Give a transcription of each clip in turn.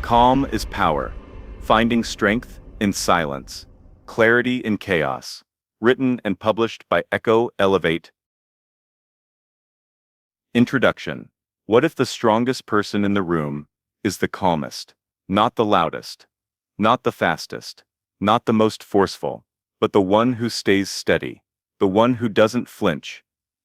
Calm is power, finding strength in silence, clarity in chaos. Written and published by Echo Elevate. Introduction. What if the strongest person in the room is the calmest? Not the loudest, not the fastest, not the most forceful, but the one who stays steady, the one who doesn't flinch,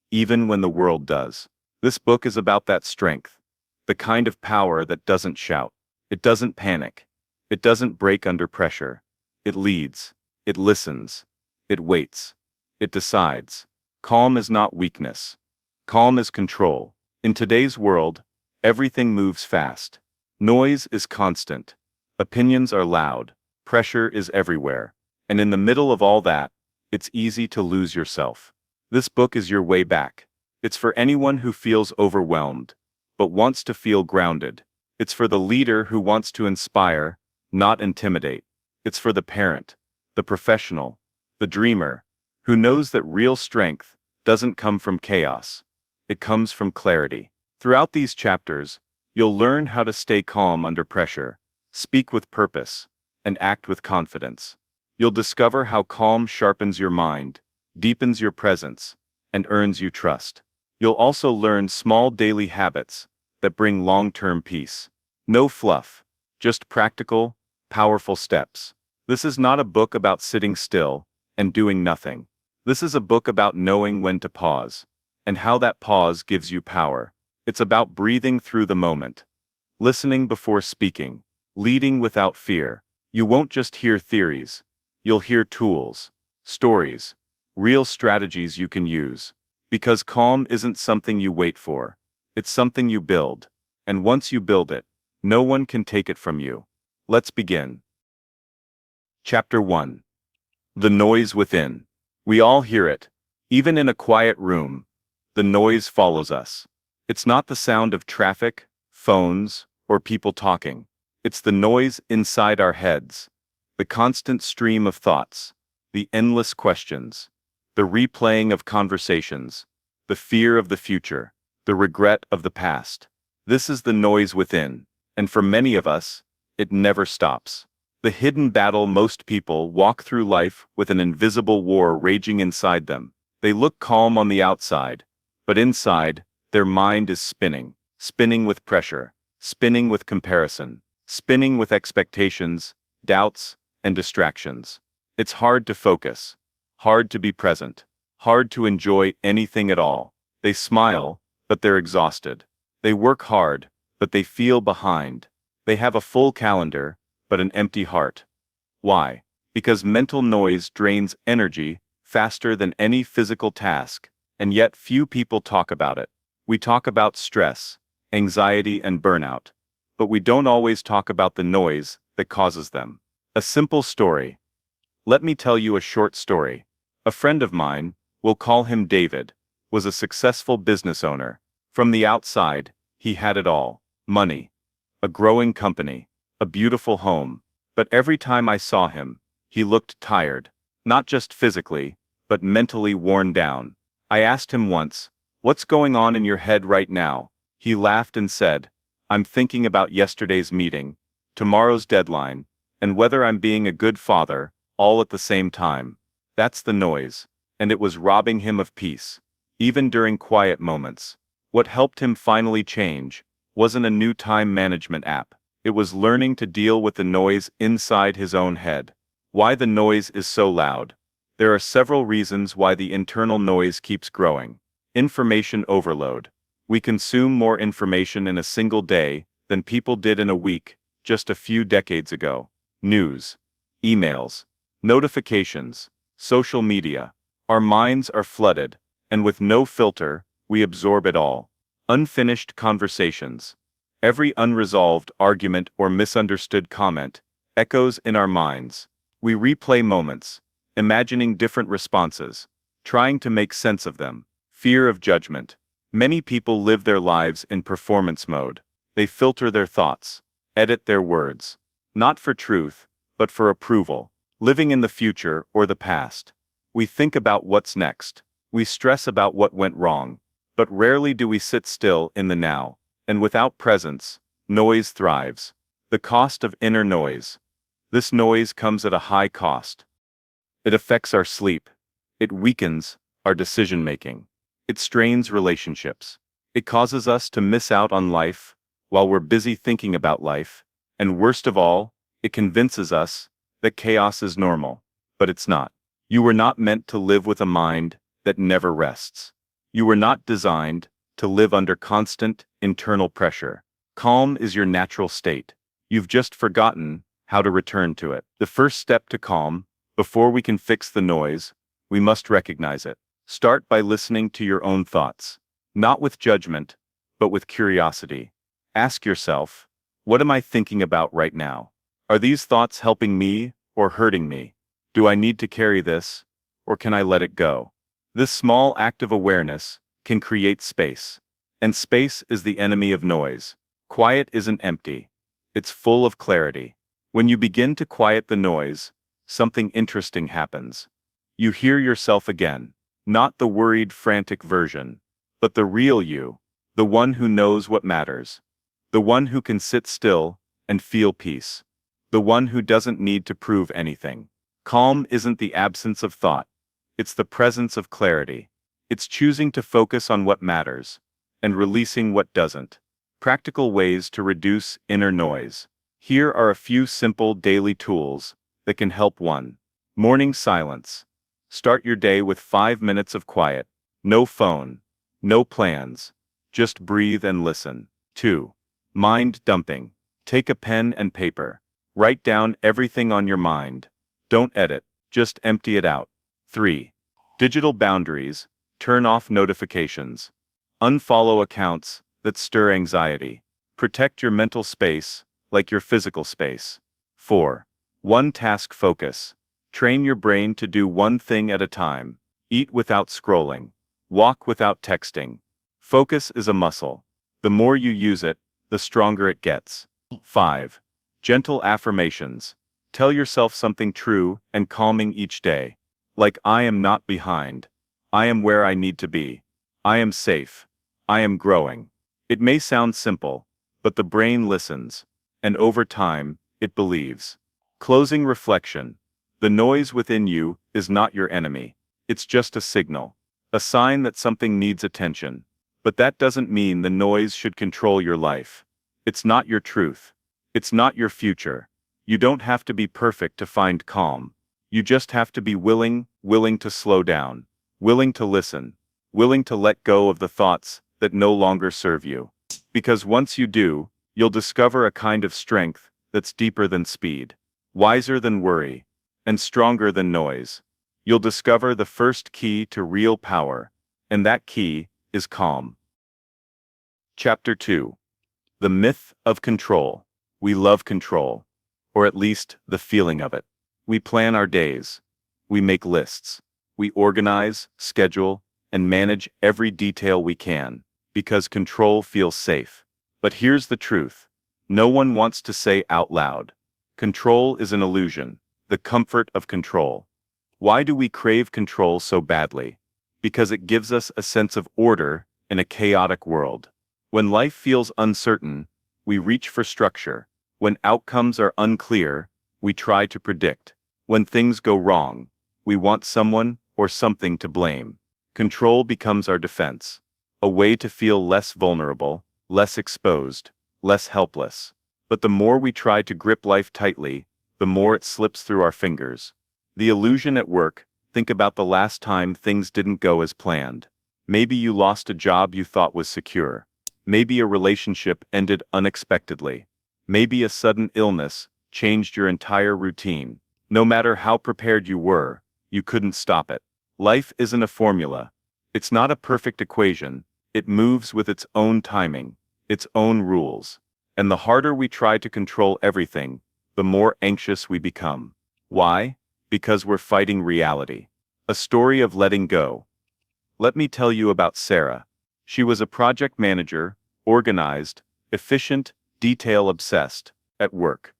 even when the world does. This book is about that strength, the kind of power that doesn't shout, it doesn't panic, it doesn't break under pressure. It leads, it listens, it waits, it decides. Calm is not weakness. Calm is control. In today's world, everything moves fast. Noise is constant. Opinions are loud. Pressure is everywhere. And in the middle of all that, it's easy to lose yourself. This book is your way back. It's for anyone who feels overwhelmed, but wants to feel grounded. It's for the leader who wants to inspire, not intimidate. It's for the parent, the professional, the dreamer, who knows that real strength doesn't come from chaos. It comes from clarity. Throughout these chapters, you'll learn how to stay calm under pressure, speak with purpose, and act with confidence. You'll discover how calm sharpens your mind, deepens your presence, and earns you trust. You'll also learn small daily habits that bring long-term peace. No fluff, just practical, powerful steps. This is not a book about sitting still and doing nothing. This is a book about knowing when to pause, and how that pause gives you power. It's about breathing through the moment, listening before speaking, leading without fear. You won't just hear theories, you'll hear tools, stories, real strategies you can use. Because calm isn't something you wait for, it's something you build. And once you build it, no one can take it from you. Let's begin. Chapter 1. The noise within. We all hear it. Even in a quiet room, the noise follows us. It's not the sound of traffic, phones, or people talking. It's the noise inside our heads. The constant stream of thoughts. The endless questions. The replaying of conversations. The fear of the future. The regret of the past. This is the noise within. And for many of us, it never stops. The hidden battle. Most people walk through life with an invisible war raging inside them. They look calm on the outside, but inside, their mind is spinning. Spinning with pressure, spinning with comparison, spinning with expectations, doubts, and distractions. It's hard to focus, hard to be present, hard to enjoy anything at all. They smile, but they're exhausted. They work hard, but they feel behind. They have a full calendar, but an empty heart. Why? Because mental noise drains energy faster than any physical task, and yet few people talk about it. We talk about stress, anxiety, and burnout, but we don't always talk about the noise that causes them. A simple story. Let me tell you a short story. A friend of mine, we'll call him David, was a successful business owner. From the outside, he had it all: money, a growing company, a beautiful home. But every time I saw him, he looked tired, not just physically, but mentally worn down. I asked him once, "What's going on in your head right now?" He laughed and said, "I'm thinking about yesterday's meeting, tomorrow's deadline, and whether I'm being a good father, all at the same time." That's the noise, and it was robbing him of peace, even during quiet moments. What helped him finally change wasn't a new time management app. It was learning to deal with the noise inside his own head. Why the noise is so loud? There are several reasons why the internal noise keeps growing. Information overload. We consume more information in a single day than people did in a week just a few decades ago. News, emails, notifications, social media. Our minds are flooded, and with no filter, we absorb it all. Unfinished conversations. Every unresolved argument or misunderstood comment echoes in our minds. We replay moments, imagining different responses, trying to make sense of them. Fear of judgment. Many people live their lives in performance mode. They filter their thoughts, edit their words, not for truth, but for approval. Living in the future or the past. We think about what's next. We stress about what went wrong, but rarely do we sit still in the now. And without presence, noise thrives. The cost of inner noise. This noise comes at a high cost. It affects our sleep. It weakens our decision-making. It strains relationships. It causes us to miss out on life while we're busy thinking about life. And worst of all, it convinces us that chaos is normal. But it's not. You were not meant to live with a mind that never rests. You were not designed to live under constant internal pressure. Calm is your natural state. You've just forgotten how to return to it. The first step to calm, before we can fix the noise, we must recognize it. Start by listening to your own thoughts. Not with judgment, but with curiosity. Ask yourself, what am I thinking about right now? Are these thoughts helping me or hurting me? Do I need to carry this, or can I let it go? This small act of awareness can create space. And space is the enemy of noise. Quiet isn't empty. It's full of clarity. When you begin to quiet the noise, something interesting happens. You hear yourself again. Not the worried, frantic version, but the real you, the one who knows what matters, the one who can sit still and feel peace, the one who doesn't need to prove anything. Calm isn't the absence of thought, it's the presence of clarity. It's choosing to focus on what matters and releasing what doesn't. Practical ways to reduce inner noise. Here are a few simple daily tools that can help. 1. Morning silence. Start your day with 5 minutes of quiet. No phone, no plans. Just breathe and listen. 2. Mind dumping. Take a pen and paper. Write down everything on your mind. Don't edit, just empty it out. 3. Digital boundaries. Turn off notifications. Unfollow accounts that stir anxiety. Protect your mental space like your physical space. 4. One task focus. Train your brain to do one thing at a time. Eat without scrolling. Walk without texting. Focus is a muscle. The more you use it, the stronger it gets. 5. Gentle affirmations. Tell yourself something true and calming each day. Like, I am not behind. I am where I need to be. I am safe. I am growing. It may sound simple, but the brain listens, and over time, it believes. Closing reflection. The noise within you is not your enemy. It's just a signal, a sign that something needs attention. But that doesn't mean the noise should control your life. It's not your truth. It's not your future. You don't have to be perfect to find calm. You just have to be willing to slow down, willing to listen, willing to let go of the thoughts that no longer serve you. Because once you do, you'll discover a kind of strength that's deeper than speed, wiser than worry, and stronger than noise. You'll discover the first key to real power, and that key is calm. Chapter 2. The myth of control. We love control, or at least the feeling of it. We plan our days. We make lists. We organize, schedule, and manage every detail we can, because control feels safe. But here's the truth. No one wants to say out loud. Control is an illusion, the comfort of control. Why do we crave control so badly? Because it gives us a sense of order in a chaotic world. When life feels uncertain, we reach for structure. When outcomes are unclear, we try to predict. When things go wrong, we want someone or something to blame. Control becomes our defense, a way to feel less vulnerable, less exposed, less helpless. But the more we try to grip life tightly, the more it slips through our fingers. The illusion at work. Think about the last time things didn't go as planned. Maybe you lost a job you thought was secure. Maybe a relationship ended unexpectedly. Maybe a sudden illness changed your entire routine. No matter how prepared you were, you couldn't stop it. Life isn't a formula. It's not a perfect equation. It moves with its own timing, its own rules. And the harder we try to control everything, the more anxious we become. Why? Because we're fighting reality. A story of letting go. Let me tell you about Sarah. She was a project manager, organized, efficient, detail-obsessed, at work.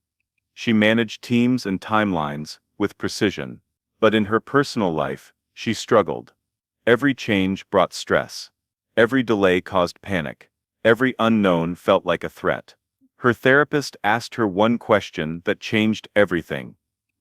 She managed teams and timelines with precision. But in her personal life, she struggled. Every change brought stress. Every delay caused panic. Every unknown felt like a threat. Her therapist asked her one question that changed everything.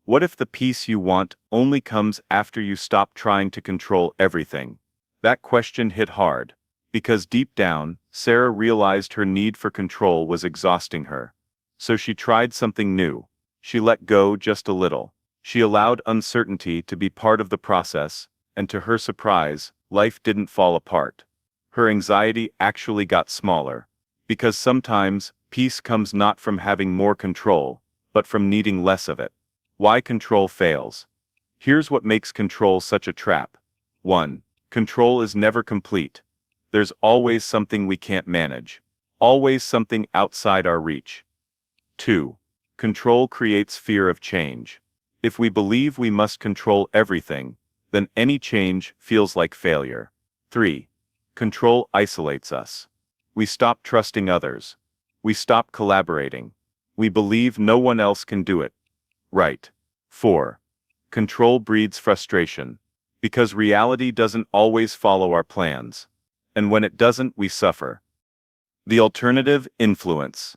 What if the peace you want only comes after you stop trying to control everything? That question hit hard, because deep down, Sarah realized her need for control was exhausting her. So she tried something new. She let go just a little. She allowed uncertainty to be part of the process, and to her surprise, life didn't fall apart. Her anxiety actually got smaller. Because sometimes, peace comes not from having more control, but from needing less of it. Why control fails? Here's what makes control such a trap. 1. Control is never complete. There's always something we can't manage. Always something outside our reach. 2. Control creates fear of change. If we believe we must control everything, then any change feels like failure. 3. Control isolates us. We stop trusting others. We stop collaborating. We believe no one else can do it. Right. 4. Control breeds frustration. Because reality doesn't always follow our plans. And when it doesn't, we suffer. The alternative: influence,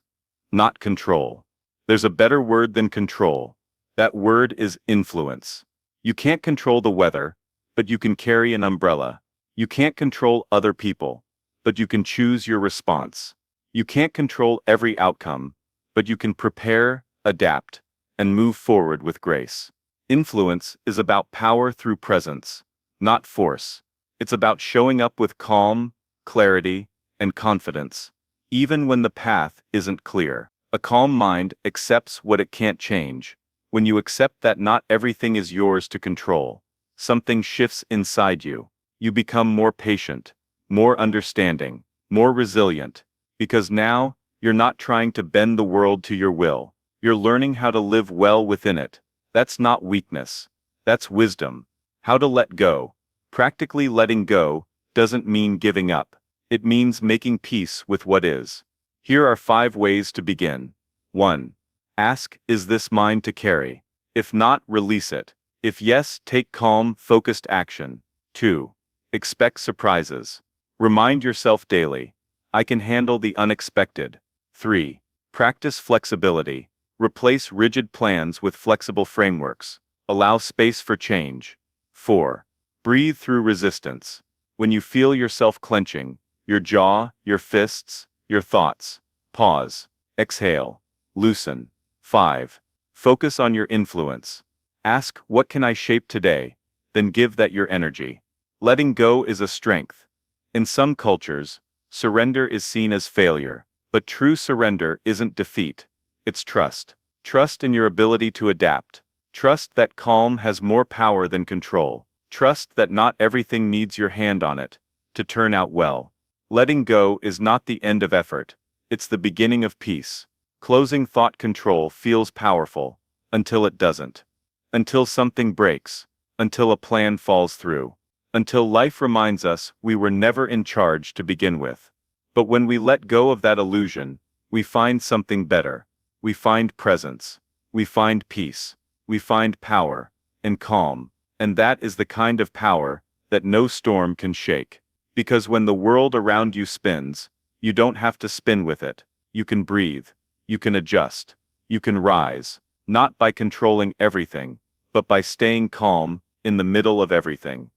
not control. There's a better word than control. That word is influence. You can't control the weather, but you can carry an umbrella. You can't control other people, but you can choose your response. You can't control every outcome, but you can prepare, adapt, and move forward with grace. Influence is about power through presence, not force. It's about showing up with calm, clarity, and confidence, even when the path isn't clear. A calm mind accepts what it can't change. When you accept that not everything is yours to control, something shifts inside you. You become more patient, more understanding, more resilient, because now, you're not trying to bend the world to your will. You're learning how to live well within it. That's not weakness. That's wisdom. How to let go. Practically letting go doesn't mean giving up. It means making peace with what is. Here are 5 ways to begin. 1. Ask, is this mine to carry? If not, release it. If yes, take calm, focused action. 2. Expect surprises. Remind yourself daily, I can handle the unexpected. 3. Practice flexibility. Replace rigid plans with flexible frameworks. Allow space for change. 4. Breathe through resistance. When you feel yourself clenching, your jaw, your fists, your thoughts, pause, exhale, loosen. 5. Focus on your influence. Ask, what can I shape today? Then give that your energy. Letting go is a strength. In some cultures, surrender is seen as failure, but true surrender isn't defeat. It's trust. Trust in your ability to adapt. Trust that calm has more power than control. Trust that not everything needs your hand on it to turn out well. Letting go is not the end of effort. It's the beginning of peace. Closing thought control feels powerful, until it doesn't. Until something breaks. Until a plan falls through. Until life reminds us we were never in charge to begin with. But when we let go of that illusion, we find something better. We find presence. We find peace. We find power and calm. And that is the kind of power that no storm can shake. Because when the world around you spins, you don't have to spin with it. You can breathe. You can adjust. You can rise. Not by controlling everything, but by staying calm in the middle of everything.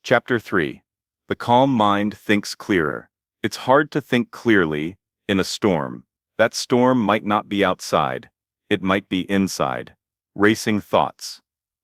Chapter 3. The calm mind thinks clearer. It's hard to think clearly in a storm. That storm might not be outside. It might be inside. Racing thoughts.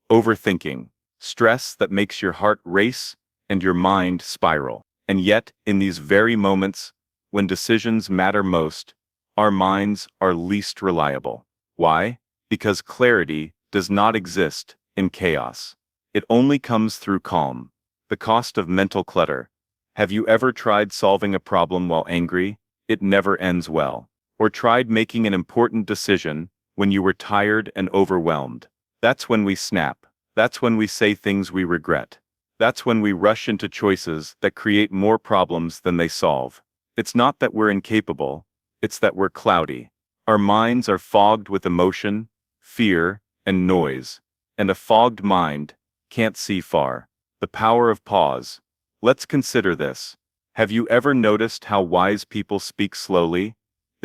Overthinking. Stress that makes your heart race and your mind spiral. And yet, in these very moments, when decisions matter most, our minds are least reliable. Why? Because clarity does not exist in chaos. It only comes through calm. The cost of mental clutter. Have you ever tried solving a problem while angry? It never ends well. Or tried making an important decision when you were tired and overwhelmed? That's when we snap. That's when we say things we regret. That's when we rush into choices that create more problems than they solve. It's not that we're incapable, it's that we're cloudy. Our minds are fogged with emotion, fear, and noise. And a fogged mind can't see far. The power of pause. Let's consider this. Have you ever noticed how wise people speak slowly?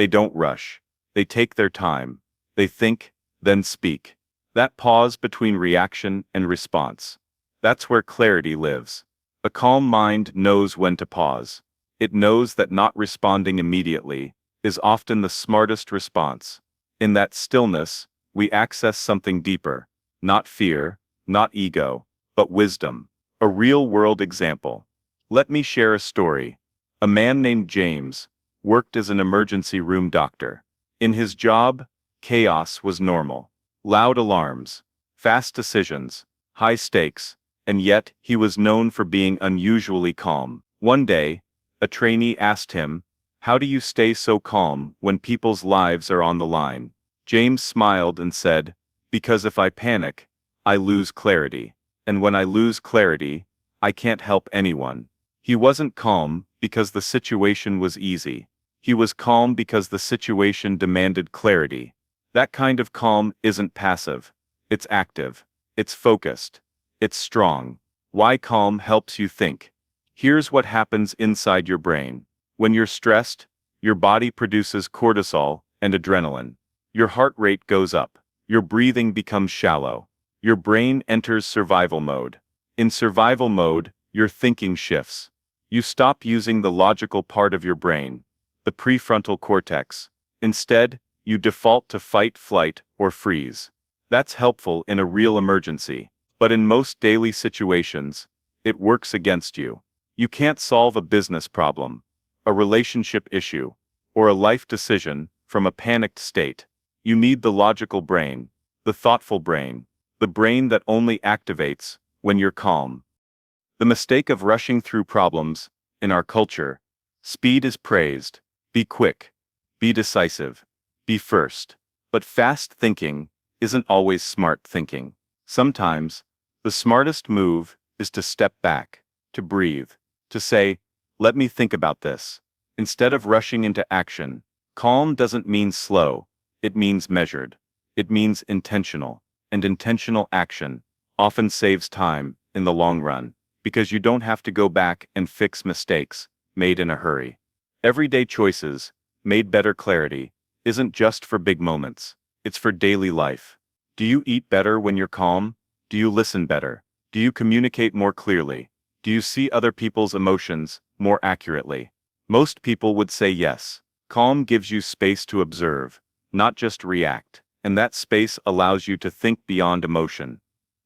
They don't rush. They take their time. They think, then speak. That pause between reaction and response. That's where clarity lives. A calm mind knows when to pause. It knows that not responding immediately is often the smartest response. In that stillness, we access something deeper. Not fear, not ego, but wisdom. A real-world example. Let me share a story. A man named James worked as an emergency room doctor. In his job, chaos was normal. Loud alarms, fast decisions, high stakes, and yet he was known for being unusually calm. One day, a trainee asked him, "How do you stay so calm when people's lives are on the line?" James smiled and said, "Because if I panic, I lose clarity. And when I lose clarity, I can't help anyone." He wasn't calm because the situation was easy. He was calm because the situation demanded clarity. That kind of calm isn't passive. It's active. It's focused. It's strong. Why calm helps you think. Here's what happens inside your brain. When you're stressed, your body produces cortisol and adrenaline. Your heart rate goes up. Your breathing becomes shallow. Your brain enters survival mode. In survival mode, your thinking shifts. You stop using the logical part of your brain, the prefrontal cortex. Instead, you default to fight, flight, or freeze. That's helpful in a real emergency, but in most daily situations, it works against you. You can't solve a business problem, a relationship issue, or a life decision from a panicked state. You need the logical brain, the thoughtful brain, the brain that only activates when you're calm. The mistake of rushing through problems, in our culture, speed is praised. Be quick. Be decisive. Be first. But fast thinking isn't always smart thinking. Sometimes, the smartest move is to step back, to breathe, to say, "Let me think about this." Instead of rushing into action, calm doesn't mean slow, it means measured. It means intentional, and intentional action often saves time in the long run, because you don't have to go back and fix mistakes made in a hurry. Everyday choices, made better clarity, isn't just for big moments, it's for daily life. Do you eat better when you're calm? Do you listen better? Do you communicate more clearly? Do you see other people's emotions more accurately? Most people would say yes. Calm gives you space to observe, not just react, and that space allows you to think beyond emotion.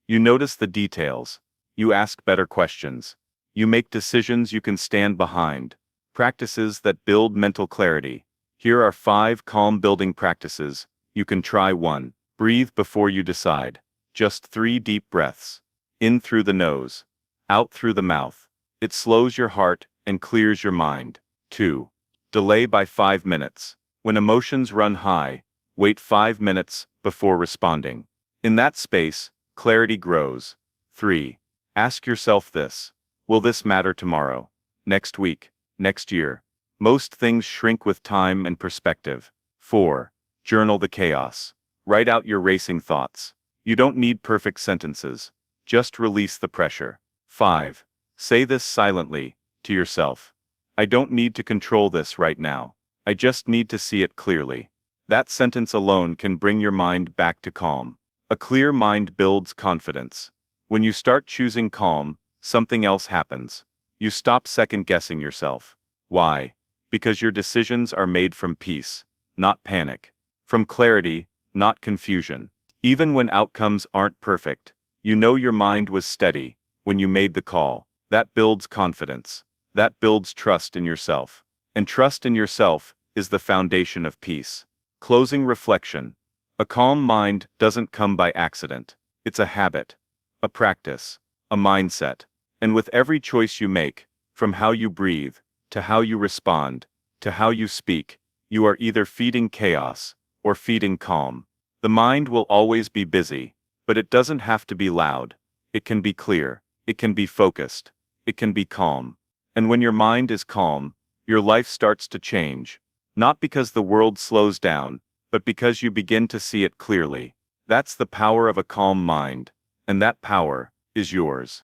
You notice the details. You ask better questions. You make decisions you can stand behind. Practices that build mental clarity. Here are 5 calm building practices. You can try. 1. Breathe before you decide. Just 3 deep breaths. In through the nose. Out through the mouth. It slows your heart and clears your mind. 2. Delay by 5 minutes. When emotions run high, wait 5 minutes before responding. In that space, clarity grows. 3. Ask yourself this. Will this matter tomorrow? Next week? Next year? Most things shrink with time and perspective. 4. Journal the chaos. Write out your racing thoughts. You don't need perfect sentences. Just release the pressure. 5. Say this silently, to yourself. I don't need to control this right now. I just need to see it clearly. That sentence alone can bring your mind back to calm. A clear mind builds confidence. When you start choosing calm, something else happens. You stop second-guessing yourself. Why? Because your decisions are made from peace, not panic. From clarity, not confusion. Even when outcomes aren't perfect, you know your mind was steady when you made the call. That builds confidence. That builds trust in yourself. And trust in yourself is the foundation of peace. Closing reflection. A calm mind doesn't come by accident. It's a habit, a practice, a mindset. And with every choice you make, from how you breathe, to how you respond, to how you speak, you are either feeding chaos or feeding calm. The mind will always be busy, but it doesn't have to be loud. It can be clear. It can be focused. It can be calm. And when your mind is calm, your life starts to change. Not because the world slows down, but because you begin to see it clearly. That's the power of a calm mind, and that power is yours.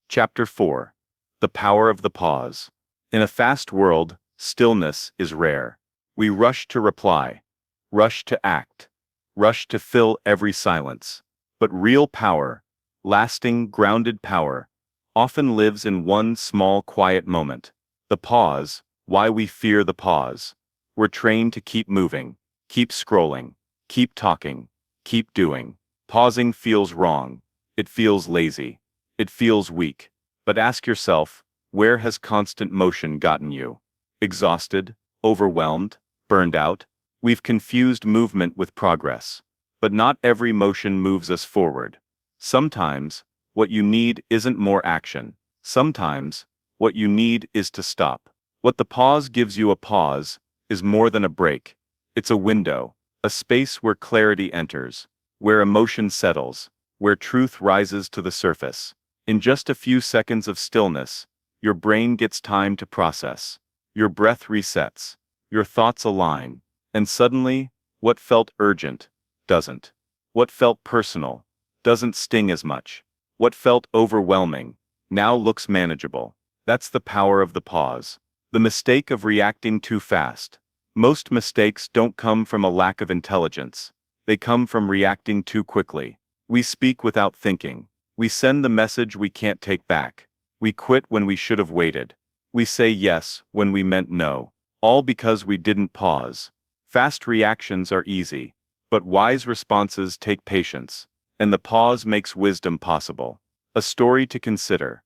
Chapter 4. The Power of the Pause. In a fast world, stillness is rare. We rush to reply, rush to act, rush to fill every silence. But real power, lasting, grounded power, often lives in one small, quiet moment. The pause. Why we fear the pause. We're trained to keep moving, keep scrolling, keep talking, keep doing. Pausing feels wrong. It feels lazy. It feels weak. But ask yourself, where has constant motion gotten you? Exhausted? Overwhelmed? Burned out? We've confused movement with progress. But not every motion moves us forward. Sometimes, what you need isn't more action. Sometimes, what you need is to stop. What the pause gives you, a pause, is more than a break. It's a window, a space where clarity enters, where emotion settles, where truth rises to the surface. In just a few seconds of stillness, your brain gets time to process. Your breath resets. Your thoughts align. And suddenly, what felt urgent doesn't. What felt personal doesn't sting as much. What felt overwhelming now looks manageable. That's the power of the pause. The mistake of reacting too fast. Most mistakes don't come from a lack of intelligence. They come from reacting too quickly. We speak without thinking. We send the message we can't take back. We quit when we should have waited. We say yes when we meant no. All because we didn't pause. Fast reactions are easy, but wise responses take patience. And the pause makes wisdom possible. A story to consider.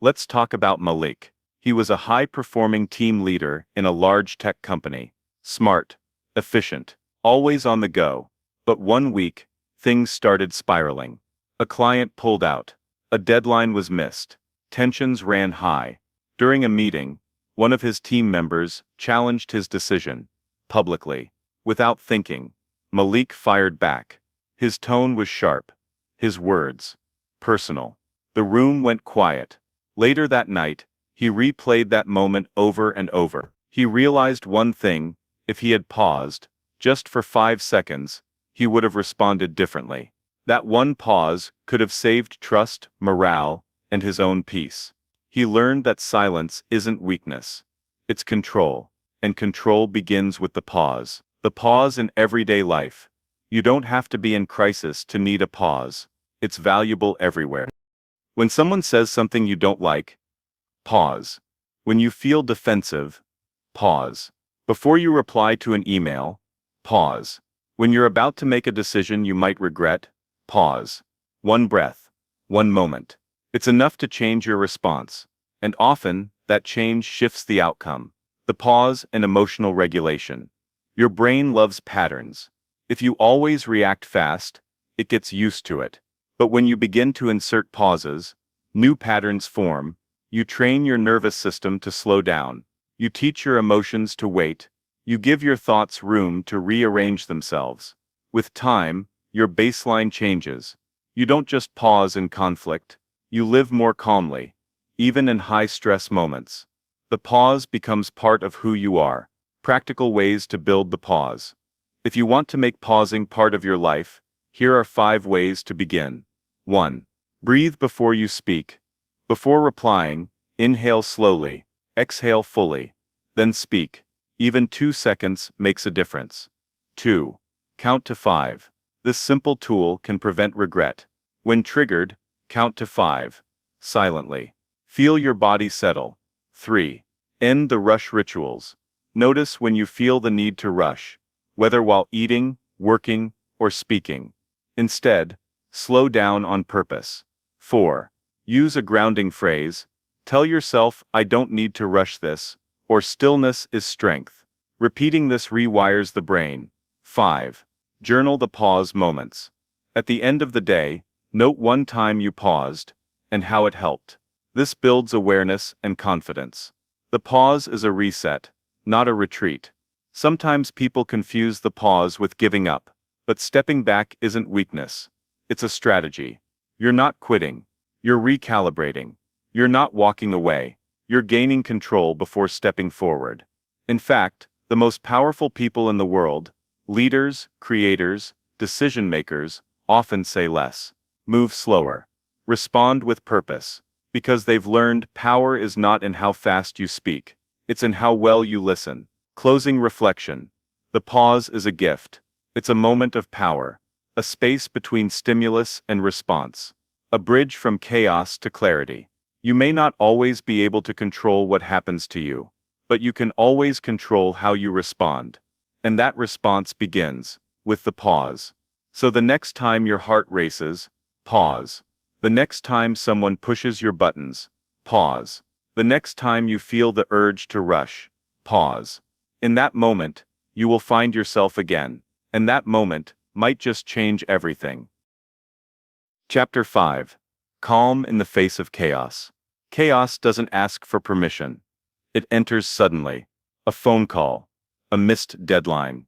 Let's talk about Malik. He was a high-performing team leader in a large tech company. Smart, efficient, always on the go. But one week, things started spiraling. A client pulled out. A deadline was missed. Tensions ran high. During a meeting, one of his team members challenged his decision, publicly. Without thinking, Malik fired back. His tone was sharp. His words, personal. The room went quiet. Later that night, he replayed that moment over and over. He realized one thing: if he had paused, just for 5 seconds, he would have responded differently. That one pause could have saved trust, morale, and his own peace. He learned that silence isn't weakness. It's control. And control begins with the pause. The pause in everyday life. You don't have to be in crisis to need a pause. It's valuable everywhere. When someone says something you don't like, pause. When you feel defensive, pause. Before you reply to an email, pause. When you're about to make a decision you might regret, pause. One breath, one moment. It's enough to change your response. And often, that change shifts the outcome. The pause and emotional regulation. Your brain loves patterns. If you always react fast, it gets used to it. But when you begin to insert pauses, new patterns form. You train your nervous system to slow down. You teach your emotions to wait. You give your thoughts room to rearrange themselves. With time, your baseline changes. You don't just pause in conflict. You live more calmly, even in high-stress moments. The pause becomes part of who you are. Practical ways to build the pause. If you want to make pausing part of your life, here are 5 ways to begin. 1. Breathe before you speak. Before replying, inhale slowly, exhale fully, then speak. Even 2 seconds makes a difference. 2. Count to 5. This simple tool can prevent regret. When triggered, count to 5. Silently. Feel your body settle. 3. End the rush rituals. Notice when you feel the need to rush, whether while eating, working, or speaking. Instead, slow down on purpose. 4. Use a grounding phrase. Tell yourself, I don't need to rush this, or stillness is strength. Repeating this rewires the brain. 5. Journal the pause moments. At the end of the day, note one time you paused, and how it helped. This builds awareness and confidence. The pause is a reset, not a retreat. Sometimes people confuse the pause with giving up, but stepping back isn't weakness. It's a strategy. You're not quitting. You're recalibrating. You're not walking away. You're gaining control before stepping forward. In fact, the most powerful people in the world, leaders, creators, decision-makers, often say less. Move slower. Respond with purpose. Because they've learned power is not in how fast you speak. It's in how well you listen. Closing reflection. The pause is a gift. It's a moment of power. A space between stimulus and response. A bridge from chaos to clarity. You may not always be able to control what happens to you, but you can always control how you respond. And that response begins with the pause. So the next time your heart races, pause. The next time someone pushes your buttons, pause. The next time you feel the urge to rush, pause. In that moment, you will find yourself again, and that moment might just change everything. Chapter 5. Calm in the face of chaos. Chaos doesn't ask for permission. It enters suddenly. A phone call, a missed deadline,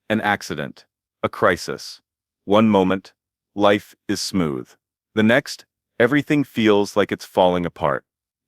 an accident, a crisis. One moment, life is smooth. The next, everything feels like it's falling apart.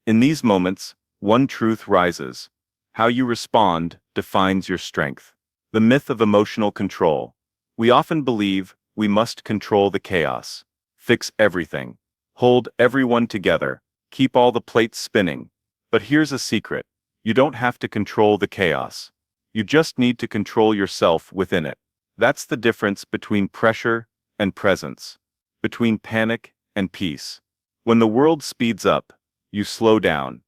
In these moments, one truth rises. How you respond defines your strength. The myth of emotional control. We often believe we must control the chaos, fix everything, hold everyone together, keep all the plates spinning. But here's a secret. You don't have to control the chaos. You just need to control yourself within it. That's the difference between pressure and presence, between panic and peace. When the world speeds up, you slow down.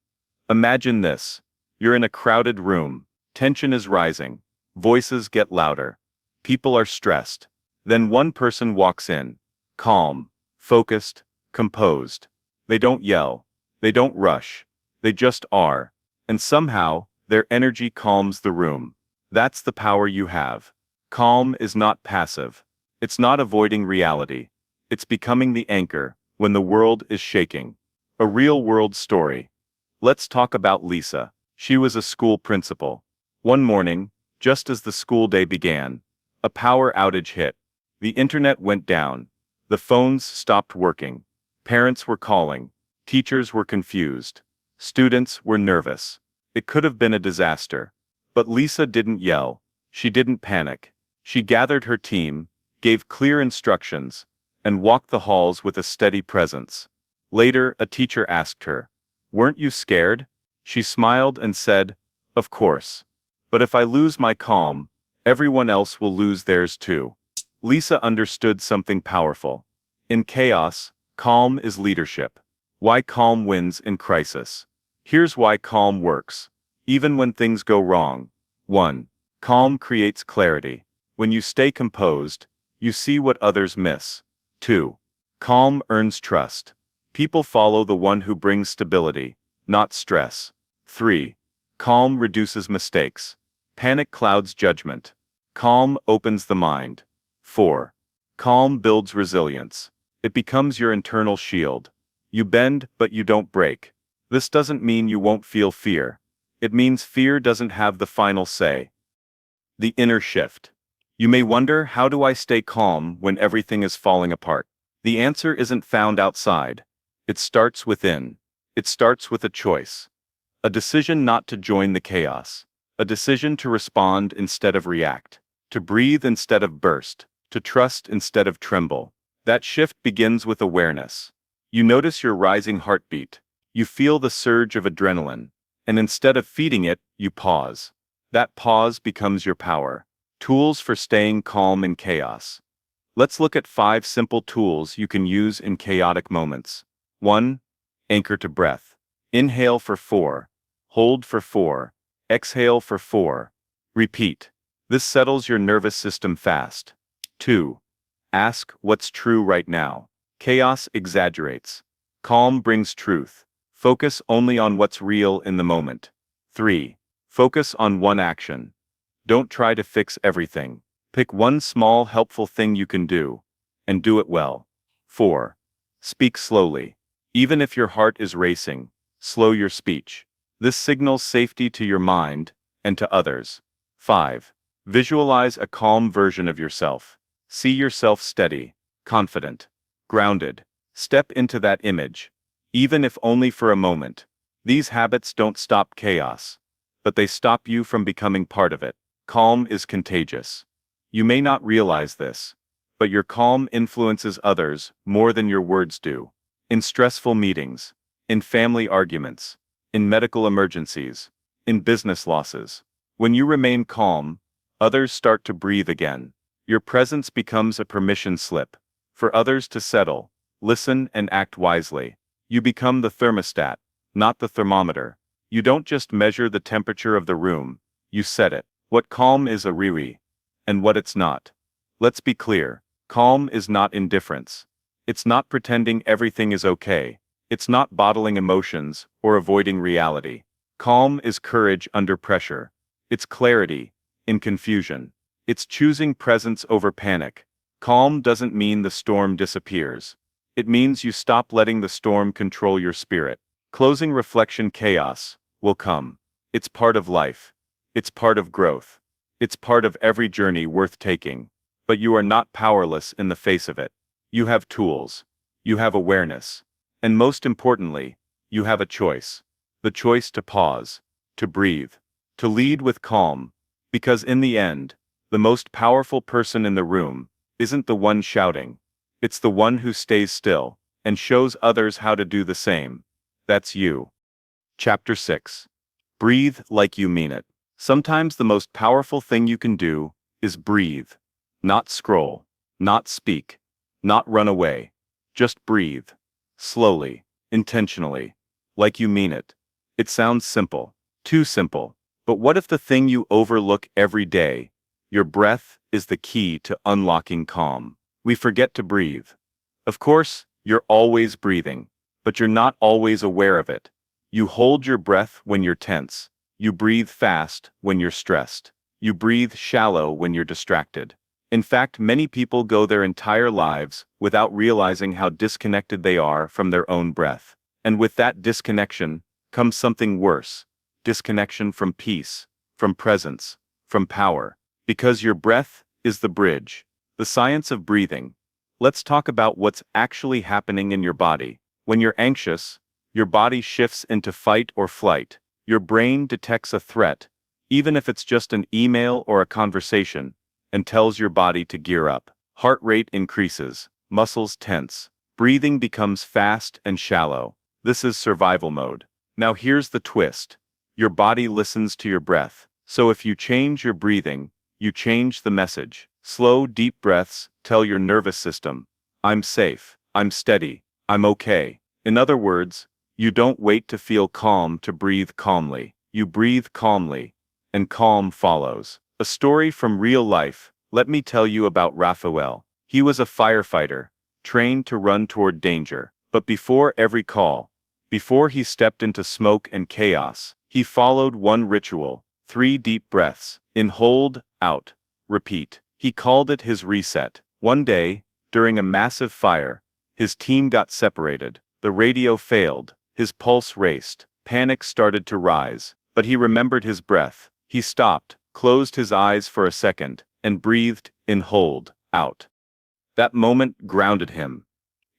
Imagine this. You're in a crowded room. Tension is rising. Voices get louder. People are stressed. Then one person walks in. Calm, focused, composed. They don't yell. They don't rush. They just are. And somehow, their energy calms the room. That's the power you have. Calm is not passive. It's not avoiding reality. It's becoming the anchor when the world is shaking. A real-world story. Let's talk about Lisa. She was a school principal. One morning, just as the school day began, a power outage hit. The internet went down. The phones stopped working. Parents were calling. Teachers were confused. Students were nervous. It could have been a disaster. But Lisa didn't yell. She didn't panic. She gathered her team, gave clear instructions, and walked the halls with a steady presence. Later, a teacher asked her, "Weren't you scared?" She smiled and said, "Of course. But if I lose my calm, everyone else will lose theirs too." Lisa understood something powerful. In chaos, calm is leadership. Why calm wins in crisis. Here's why calm works. Even when things go wrong. 1. Calm creates clarity. When you stay composed, you see what others miss. 2. Calm earns trust. People follow the one who brings stability, not stress. 3. Calm reduces mistakes. Panic clouds judgment. Calm opens the mind. 4. Calm builds resilience. It becomes your internal shield. You bend, but you don't break. This doesn't mean you won't feel fear. It means fear doesn't have the final say. The inner shift. You may wonder, how do I stay calm when everything is falling apart? The answer isn't found outside. It starts within. It starts with a choice. A decision not to join the chaos. A decision to respond instead of react. To breathe instead of burst. To trust instead of tremble. That shift begins with awareness. You notice your rising heartbeat. You feel the surge of adrenaline. And instead of feeding it, you pause. That pause becomes your power. Tools for staying calm in chaos. Let's look at 5 simple tools you can use in chaotic moments. 1. Anchor to breath. Inhale for 4. Hold for 4. Exhale for 4. Repeat. This settles your nervous system fast. 2. Ask what's true right now. Chaos exaggerates. Calm brings truth. Focus only on what's real in the moment. 3. Focus on one action. Don't try to fix everything. Pick one small helpful thing you can do, and do it well. 4. Speak slowly. Even if your heart is racing, slow your speech. This signals safety to your mind and to others. 5. Visualize a calm version of yourself. See yourself steady, confident, grounded. Step into that image, even if only for a moment. These habits don't stop chaos, but they stop you from becoming part of it. Calm is contagious. You may not realize this, but your calm influences others more than your words do. In stressful meetings, in family arguments, in medical emergencies, in business losses. When you remain calm, others start to breathe again. Your presence becomes a permission slip for others to settle, listen, and act wisely. You become the thermostat, not the thermometer. You don't just measure the temperature of the room, you set it. What calm is a riri, and what it's not. Let's be clear, calm is not indifference. It's not pretending everything is okay. It's not bottling emotions or avoiding reality. Calm is courage under pressure. It's clarity in confusion. It's choosing presence over panic. Calm doesn't mean the storm disappears. It means you stop letting the storm control your spirit. Closing reflection: chaos will come. It's part of life. It's part of growth. It's part of every journey worth taking. But you are not powerless in the face of it. You have tools. You have awareness. And most importantly, you have a choice. The choice to pause, to breathe, to lead with calm. Because in the end, the most powerful person in the room isn't the one shouting. It's the one who stays still and shows others how to do the same. That's you. Chapter 6. Breathe like you mean it. Sometimes the most powerful thing you can do is breathe. Not scroll, not speak, not run away. Just breathe. Slowly, intentionally, like you mean it. It sounds simple, too simple. But what if the thing you overlook every day, your breath, is the key to unlocking calm? We forget to breathe. Of course, you're always breathing, but you're not always aware of it. You hold your breath when you're tense. You breathe fast when you're stressed. You breathe shallow when you're distracted. In fact, many people go their entire lives without realizing how disconnected they are from their own breath. And with that disconnection comes something worse. Disconnection from peace, from presence, from power. Because your breath is the bridge. The science of breathing. Let's talk about what's actually happening in your body. When you're anxious, your body shifts into fight or flight. Your brain detects a threat, even if it's just an email or a conversation, and tells your body to gear up. Heart rate increases, muscles tense, breathing becomes fast and shallow. This is survival mode. Now here's the twist. Your body listens to your breath. So if you change your breathing, you change the message. Slow, deep breaths tell your nervous system, I'm safe, I'm steady, I'm okay. In other words, you don't wait to feel calm to breathe calmly. You breathe calmly, and calm follows. A story from real life. Let me tell you about Raphael. He was a firefighter, trained to run toward danger. But before every call, before he stepped into smoke and chaos, he followed one ritual: 3 deep breaths. In, hold, out, repeat. He called it his reset. One day, during a massive fire, his team got separated. The radio failed. His pulse raced. Panic started to rise. But he remembered his breath. He stopped, closed his eyes for a second, and breathed in, hold, out. That moment grounded him.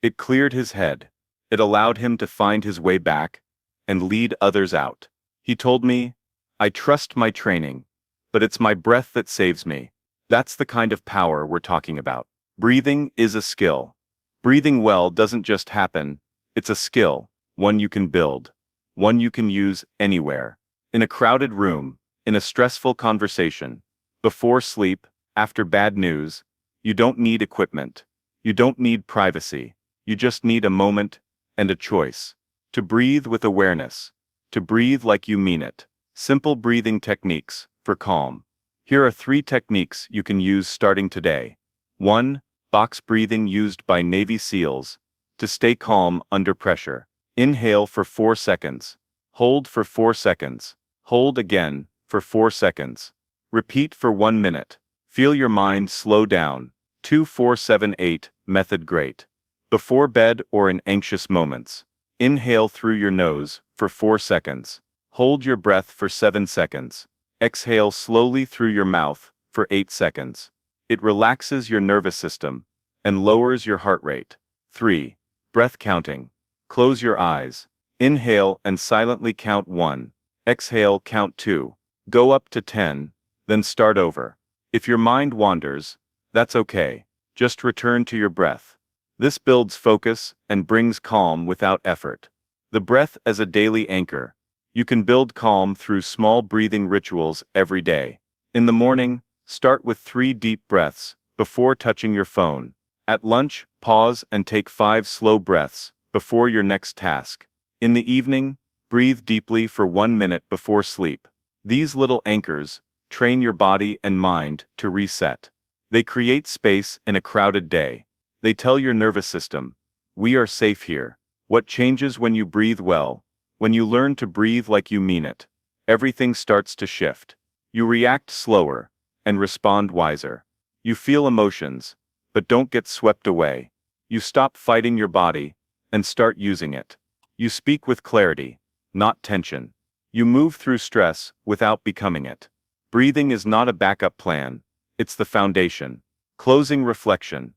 It cleared his head. It allowed him to find his way back and lead others out. He told me, I trust my training, but it's my breath that saves me. That's the kind of power we're talking about. Breathing is a skill. Breathing well doesn't just happen. It's a skill, one you can build, one you can use anywhere. In a crowded room, in a stressful conversation, before sleep, after bad news. You don't need equipment. You don't need privacy. You just need a moment and a choice. To breathe with awareness. To breathe like you mean it. Simple breathing techniques for calm. Here are 3 techniques you can use starting today. 1. Box breathing, used by Navy SEALs to stay calm under pressure. Inhale for 4 seconds. Hold for 4 seconds. Hold again for 4 seconds. Repeat for 1 minute. Feel your mind slow down. 2-4-7-8 method. Great. Before bed or in anxious moments. Inhale through your nose for 4 seconds. Hold your breath for 7 seconds. Exhale slowly through your mouth for 8 seconds. It relaxes your nervous system and lowers your heart rate. 3. Breath counting. Close your eyes. Inhale and silently count 1. Exhale, count 2. Go up to 10, then start over. If your mind wanders, that's okay. Just return to your breath. This builds focus and brings calm without effort. The breath as a daily anchor. You can build calm through small breathing rituals every day. In the morning, start with 3 deep breaths before touching your phone. At lunch, pause and take 5 slow breaths before your next task. In the evening, breathe deeply for 1 minute before sleep. These little anchors train your body and mind to reset. They create space in a crowded day. They tell your nervous system, we are safe here. What changes when you breathe well? When you learn to breathe like you mean it, everything starts to shift. You react slower and respond wiser. You feel emotions, but don't get swept away. You stop fighting your body and start using it. You speak with clarity, not tension. You move through stress without becoming it. Breathing is not a backup plan, it's the foundation. Closing reflection.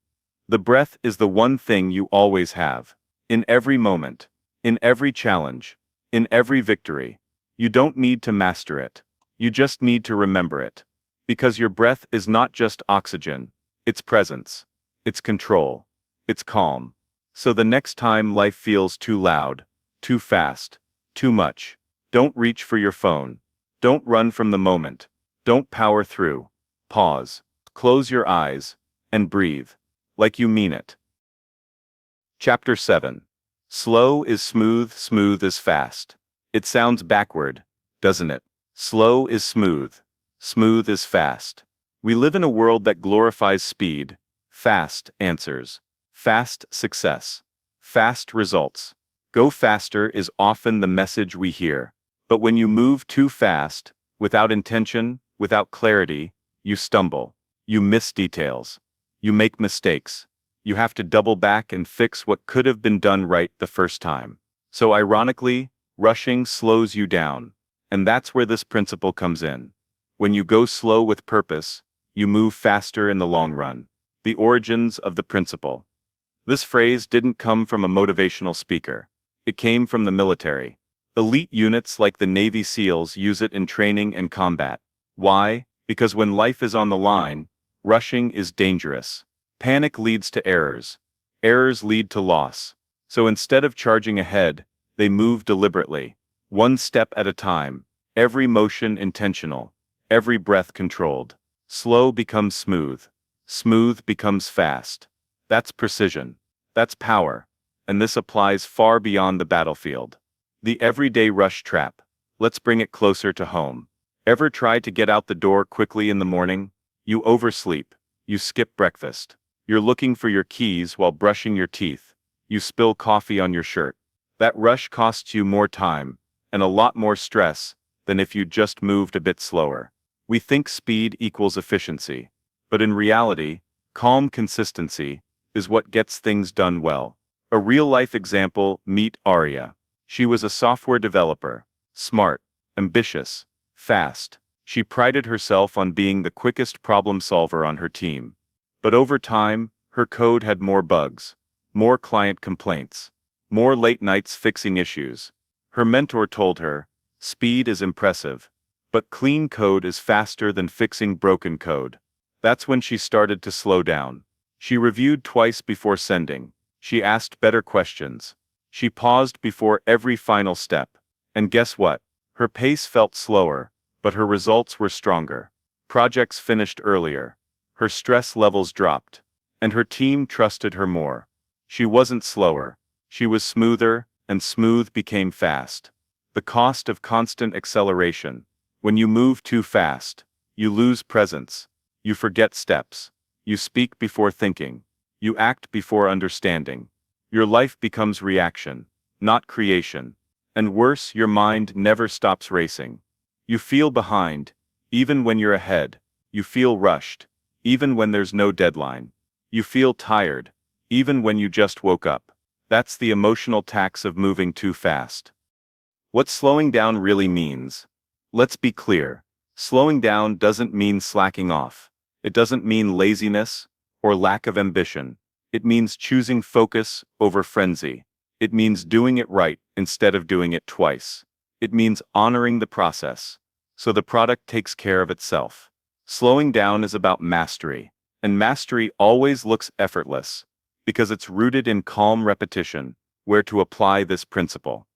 The breath is the one thing you always have. In every moment, in every challenge, in every victory. You don't need to master it. You just need to remember it. Because your breath is not just oxygen, it's presence, it's control, it's calm. So the next time life feels too loud, too fast, too much, don't reach for your phone. Don't run from the moment. Don't power through. Pause. Close your eyes and breathe. Like you mean it. Chapter 7. Slow is smooth, smooth is fast. It sounds backward, doesn't it? Slow is smooth. Smooth is fast. We live in a world that glorifies speed, fast answers, fast success, fast results. Go faster is often the message we hear. But when you move too fast, without intention, without clarity, you stumble. You miss details. You make mistakes. You have to double back and fix what could have been done right the first time. So ironically, rushing slows you down. And that's where this principle comes in. When you go slow with purpose, you move faster in the long run. The origins of the principle. This phrase didn't come from a motivational speaker. It came from the military. Elite units like the Navy SEALs use it in training and combat. Why? Because when life is on the line, rushing is dangerous. Panic leads to errors. Errors lead to loss. So instead of charging ahead, they move deliberately, one step at a time, every motion intentional, every breath controlled. Slow becomes smooth. Smooth becomes fast. That's precision. That's power. And this applies far beyond the battlefield. The everyday rush trap. Let's bring it closer to home. Ever try to get out the door quickly in the morning? You oversleep. You skip breakfast. You're looking for your keys while brushing your teeth. You spill coffee on your shirt. That rush costs you more time, and a lot more stress, than if you just moved a bit slower. We think speed equals efficiency. But in reality, calm consistency is what gets things done well. A real-life example, meet Arya. She was a software developer. Smart, ambitious, fast. She prided herself on being the quickest problem solver on her team. But over time, her code had more bugs, more client complaints, more late nights fixing issues. Her mentor told her, speed is impressive, but clean code is faster than fixing broken code. That's when she started to slow down. She reviewed twice before sending. She asked better questions. She paused before every final step. And guess what? Her pace felt slower, but her results were stronger. Projects finished earlier. Her stress levels dropped. And her team trusted her more. She wasn't slower. She was smoother, and smooth became fast. The cost of constant acceleration. When you move too fast, you lose presence. You forget steps. You speak before thinking. You act before understanding. Your life becomes reaction, not creation. And worse, your mind never stops racing. You feel behind, even when you're ahead. You feel rushed, even when there's no deadline. You feel tired, even when you just woke up. That's the emotional tax of moving too fast. What slowing down really means? Let's be clear. Slowing down doesn't mean slacking off. It doesn't mean laziness or lack of ambition. It means choosing focus over frenzy. It means doing it right instead of doing it twice. It means honoring the process, so the product takes care of itself. Slowing down is about mastery, and mastery always looks effortless, because it's rooted in calm repetition, where to apply this principle.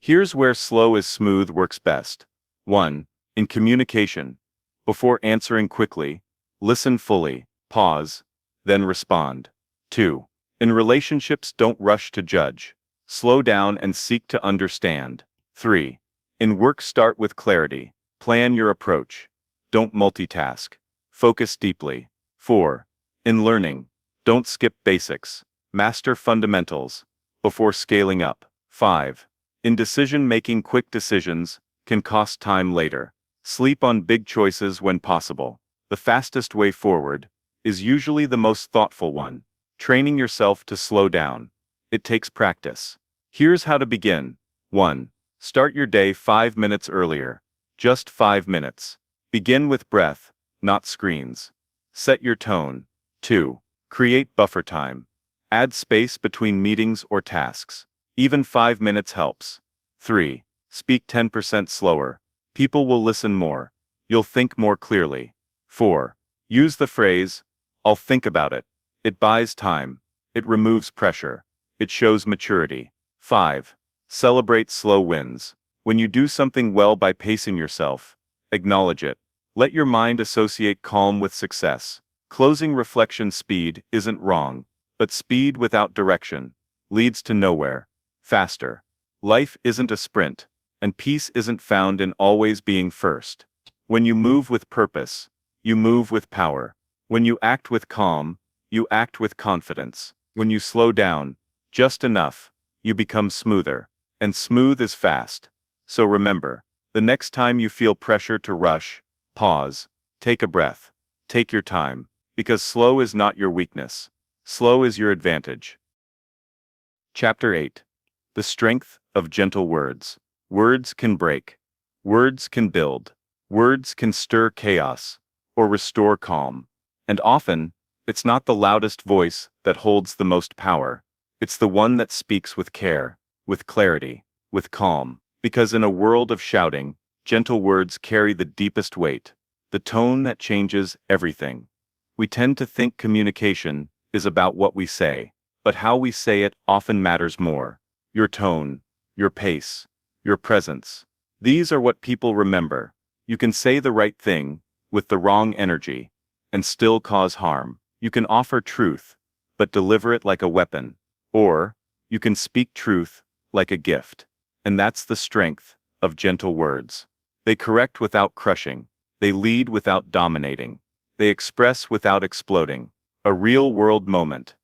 Here's where slow is smooth works best. 1. In communication. Before answering quickly, listen fully, pause, then respond. 2. In relationships, don't rush to judge. Slow down and seek to understand. 3. In work, start with clarity. Plan your approach. Don't multitask. Focus deeply. 4. In learning, don't skip basics. Master fundamentals before scaling up. 5. In decision-making, quick decisions can cost time later. Sleep on big choices when possible. The fastest way forward is usually the most thoughtful one. Training yourself to slow down. It takes practice. Here's how to begin. 1. Start your day 5 minutes earlier. Just 5 minutes. Begin with breath, not screens. Set your tone. 2. Create buffer time. Add space between meetings or tasks. Even 5 minutes helps. 3. Speak 10% slower. People will listen more. You'll think more clearly. 4. Use the phrase, "I'll think about it." It buys time. It removes pressure. It shows maturity. 5. Celebrate slow wins. When you do something well by pacing yourself, acknowledge it. Let your mind associate calm with success. Closing reflection. Speed isn't wrong, but speed without direction leads to nowhere. Faster. Life isn't a sprint, and peace isn't found in always being first. When you move with purpose, you move with power. When you act with calm, you act with confidence. When you slow down just enough, you become smoother. And smooth is fast. So remember, the next time you feel pressure to rush, pause, take a breath, take your time, because slow is not your weakness. Slow is your advantage. Chapter 8. The Strength of Gentle Words. Words can break. Words can build. Words can stir chaos or restore calm. And often, it's not the loudest voice that holds the most power. It's the one that speaks with care, with clarity, with calm. Because in a world of shouting, gentle words carry the deepest weight, the tone that changes everything. We tend to think communication is about what we say, but how we say it often matters more. Your tone, your pace, your presence. These are what people remember. You can say the right thing with the wrong energy and still cause harm. You can offer truth, but deliver it like a weapon. Or, you can speak truth like a gift. And that's the strength of gentle words. They correct without crushing. They lead without dominating. They express without exploding. A real-world moment.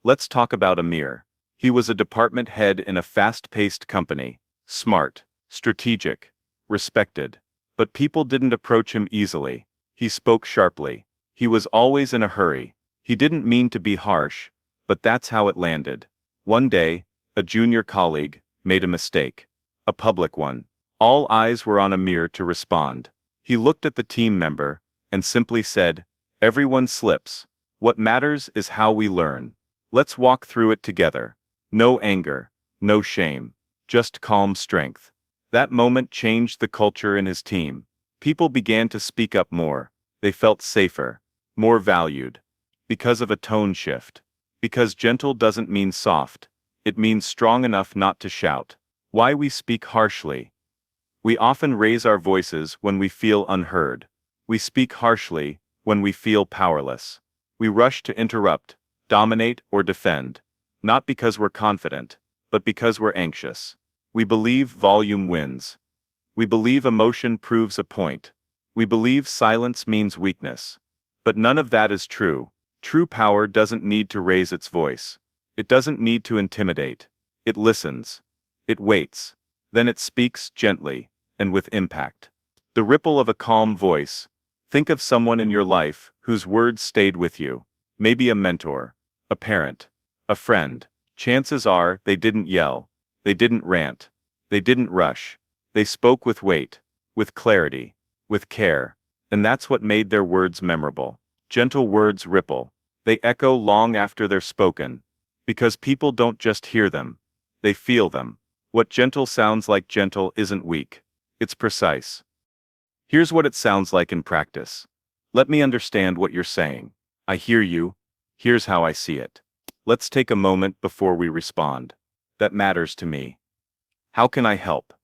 Let's talk about Amir. He was a department head in a fast-paced company. Smart, strategic, respected. But people didn't approach him easily. He spoke sharply. He was always in a hurry. He didn't mean to be harsh, but that's how it landed. One day, a junior colleague made a mistake. A public one. All eyes were on Amir to respond. He looked at the team member and simply said, "Everyone slips. What matters is how we learn. Let's walk through it together." No anger, no shame, just calm strength. That moment changed the culture in his team. People began to speak up more. They felt safer, more valued. Because of a tone shift. Because gentle doesn't mean soft. It means strong enough not to shout. Why we speak harshly. We often raise our voices when we feel unheard. We speak harshly when we feel powerless. We rush to interrupt, dominate, or defend. Not because we're confident, but because we're anxious. We believe volume wins. We believe emotion proves a point. We believe silence means weakness. But none of that is true. True power doesn't need to raise its voice. It doesn't need to intimidate. It listens. It waits. Then it speaks gently, and with impact. The ripple of a calm voice. Think of someone in your life whose words stayed with you. Maybe a mentor, a parent, a friend. Chances are they didn't yell. They didn't rant. They didn't rush. They spoke with weight, with clarity, with care. And that's what made their words memorable. Gentle words ripple. They echo long after they're spoken. Because people don't just hear them. They feel them. What gentle sounds like gentle isn't weak. It's precise. Here's what it sounds like in practice. Let me understand what you're saying. I hear you. Here's how I see it. Let's take a moment before we respond. That matters to me. How can I help?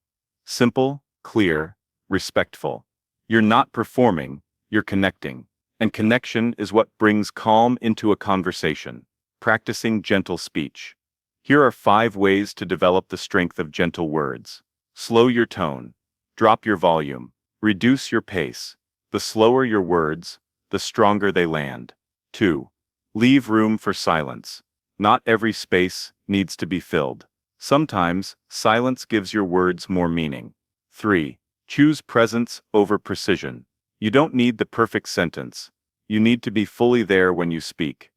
Simple, clear, respectful. You're not performing, you're connecting. And connection is what brings calm into a conversation. Practicing gentle speech. Here are 5 ways to develop the strength of gentle words. Slow your tone. Drop your volume. Reduce your pace. The slower your words, the stronger they land. 2. Leave room for silence. Not every space needs to be filled. Sometimes, silence gives your words more meaning. 3. Choose presence over precision. You don't need the perfect sentence. You need to be fully there when you speak.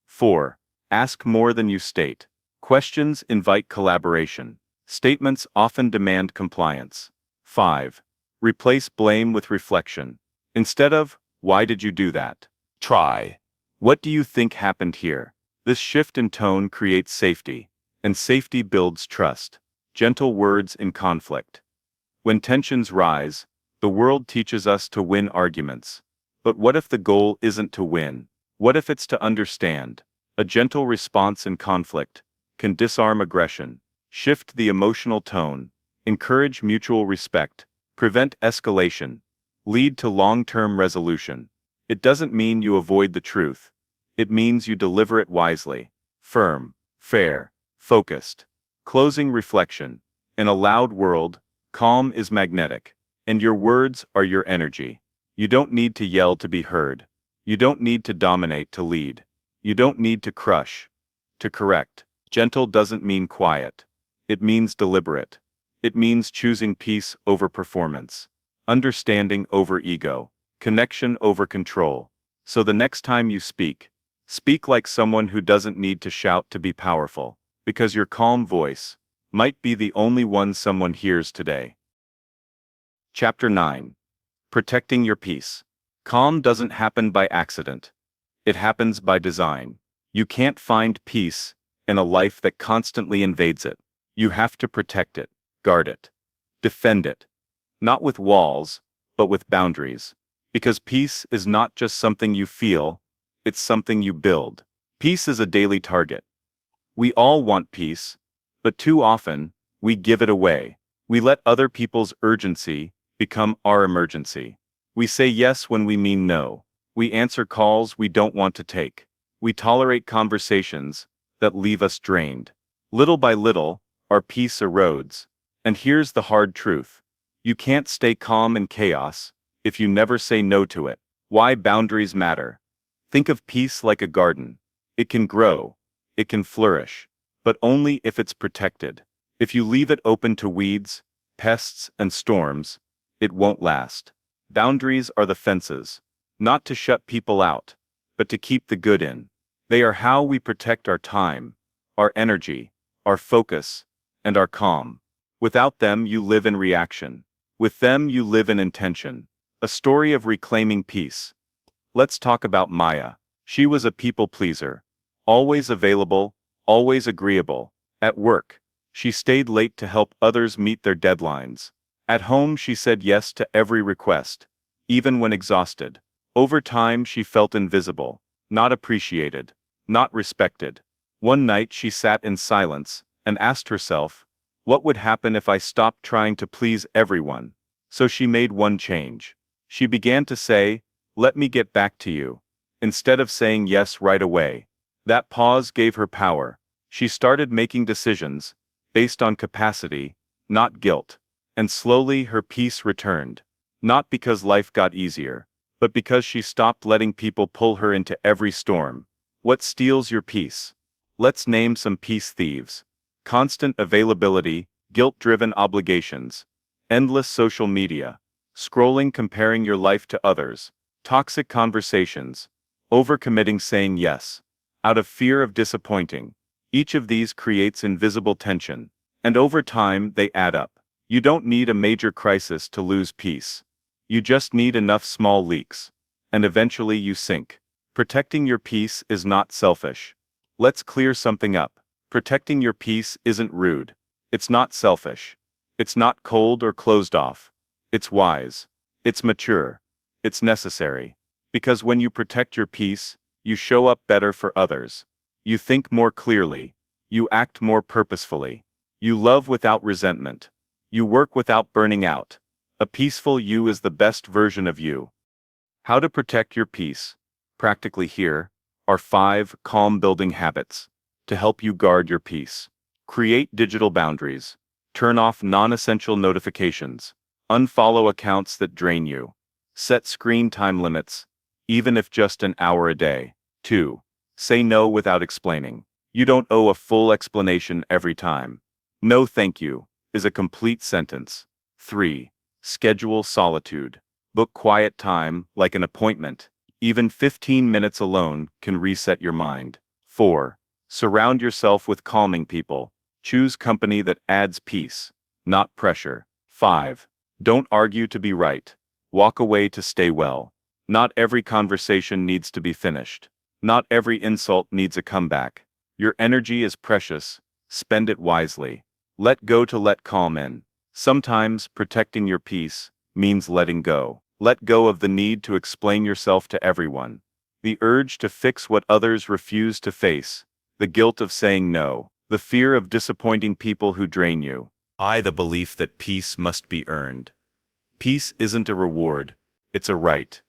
4. Ask more than you state. Questions invite collaboration. Statements often demand compliance. 5. Replace blame with reflection. Instead of, "Why did you do that?" Try, "What do you think happened here?" This shift in tone creates safety, and safety builds trust. Gentle words in conflict. When tensions rise, the world teaches us to win arguments. But what if the goal isn't to win? What if it's to understand? A gentle response in conflict can disarm aggression, shift the emotional tone, encourage mutual respect, prevent escalation, lead to long-term resolution. It doesn't mean you avoid the truth. It means you deliver it wisely. Firm, fair, focused. Closing reflection. In a loud world, calm is magnetic, and your words are your energy. You don't need to yell to be heard. You don't need to dominate to lead. You don't need to crush to correct. Gentle doesn't mean quiet. It means deliberate. It means choosing peace over performance, understanding over ego, connection over control. So the next time you speak, speak like someone who doesn't need to shout to be powerful, because your calm voice might be the only one someone hears today. Chapter 9. Protecting your peace. Calm doesn't happen by accident. It happens by design. You can't find peace in a life that constantly invades it. You have to protect it, guard it, defend it. Not with walls, but with boundaries. Because peace is not just something you feel, it's something you build. Peace is a daily target. We all want peace, but too often, we give it away. We let other people's urgency become our emergency. We say yes when we mean no. We answer calls we don't want to take. We tolerate conversations that leave us drained. Little by little, our peace erodes. And here's the hard truth. You can't stay calm in chaos if you never say no to it. Why boundaries matter. Think of peace like a garden. It can grow, it can flourish, but only if it's protected. If you leave it open to weeds, pests, and storms, it won't last. Boundaries are the fences, not to shut people out, but to keep the good in. They are how we protect our time, our energy, our focus, and our calm. Without them, you live in reaction. With them, you live in intention. A story of reclaiming peace. Let's talk about Maya. She was a people pleaser. Always available, always agreeable. At work, she stayed late to help others meet their deadlines. At home, she said yes to every request, even when exhausted. Over time, she felt invisible, not appreciated, not respected. One night, she sat in silence and asked herself, what would happen if I stopped trying to please everyone? So she made one change. She began to say, let me get back to you, instead of saying yes right away. That pause gave her power. She started making decisions based on capacity, not guilt. And slowly her peace returned. Not because life got easier, but because she stopped letting people pull her into every storm. What steals your peace? Let's name some peace thieves. Constant availability, guilt-driven obligations, endless social media, scrolling comparing your life to others, toxic conversations, overcommitting saying yes, out of fear of disappointing. Each of these creates invisible tension, and over time they add up. You don't need a major crisis to lose peace. You just need enough small leaks, and eventually you sink. Protecting your peace is not selfish. Let's clear something up. Protecting your peace isn't rude. It's not selfish. It's not cold or closed off. It's wise. It's mature. It's necessary. Because when you protect your peace, you show up better for others. You think more clearly. You act more purposefully. You love without resentment. You work without burning out. A peaceful you is the best version of you. How to protect your peace. Practically here are 5 calm building habits to help you guard your peace. Create digital boundaries. Turn off non-essential notifications. Unfollow accounts that drain you. Set screen time limits, even if just an hour a day. 2. Say no without explaining. You don't owe a full explanation every time. No thank you is a complete sentence. 3. Schedule solitude. Book quiet time like an appointment. Even 15 minutes alone can reset your mind. 4. Surround yourself with calming people. Choose company that adds peace, not pressure. 5. Don't argue to be right. Walk away to stay well. Not every conversation needs to be finished. Not every insult needs a comeback. Your energy is precious. Spend it wisely. Let go to let calm in. Sometimes protecting your peace means letting go. Let go of the need to explain yourself to everyone. The urge to fix what others refuse to face. The guilt of saying no. The fear of disappointing people who drain you. The belief that peace must be earned. Peace isn't a reward, it's a right.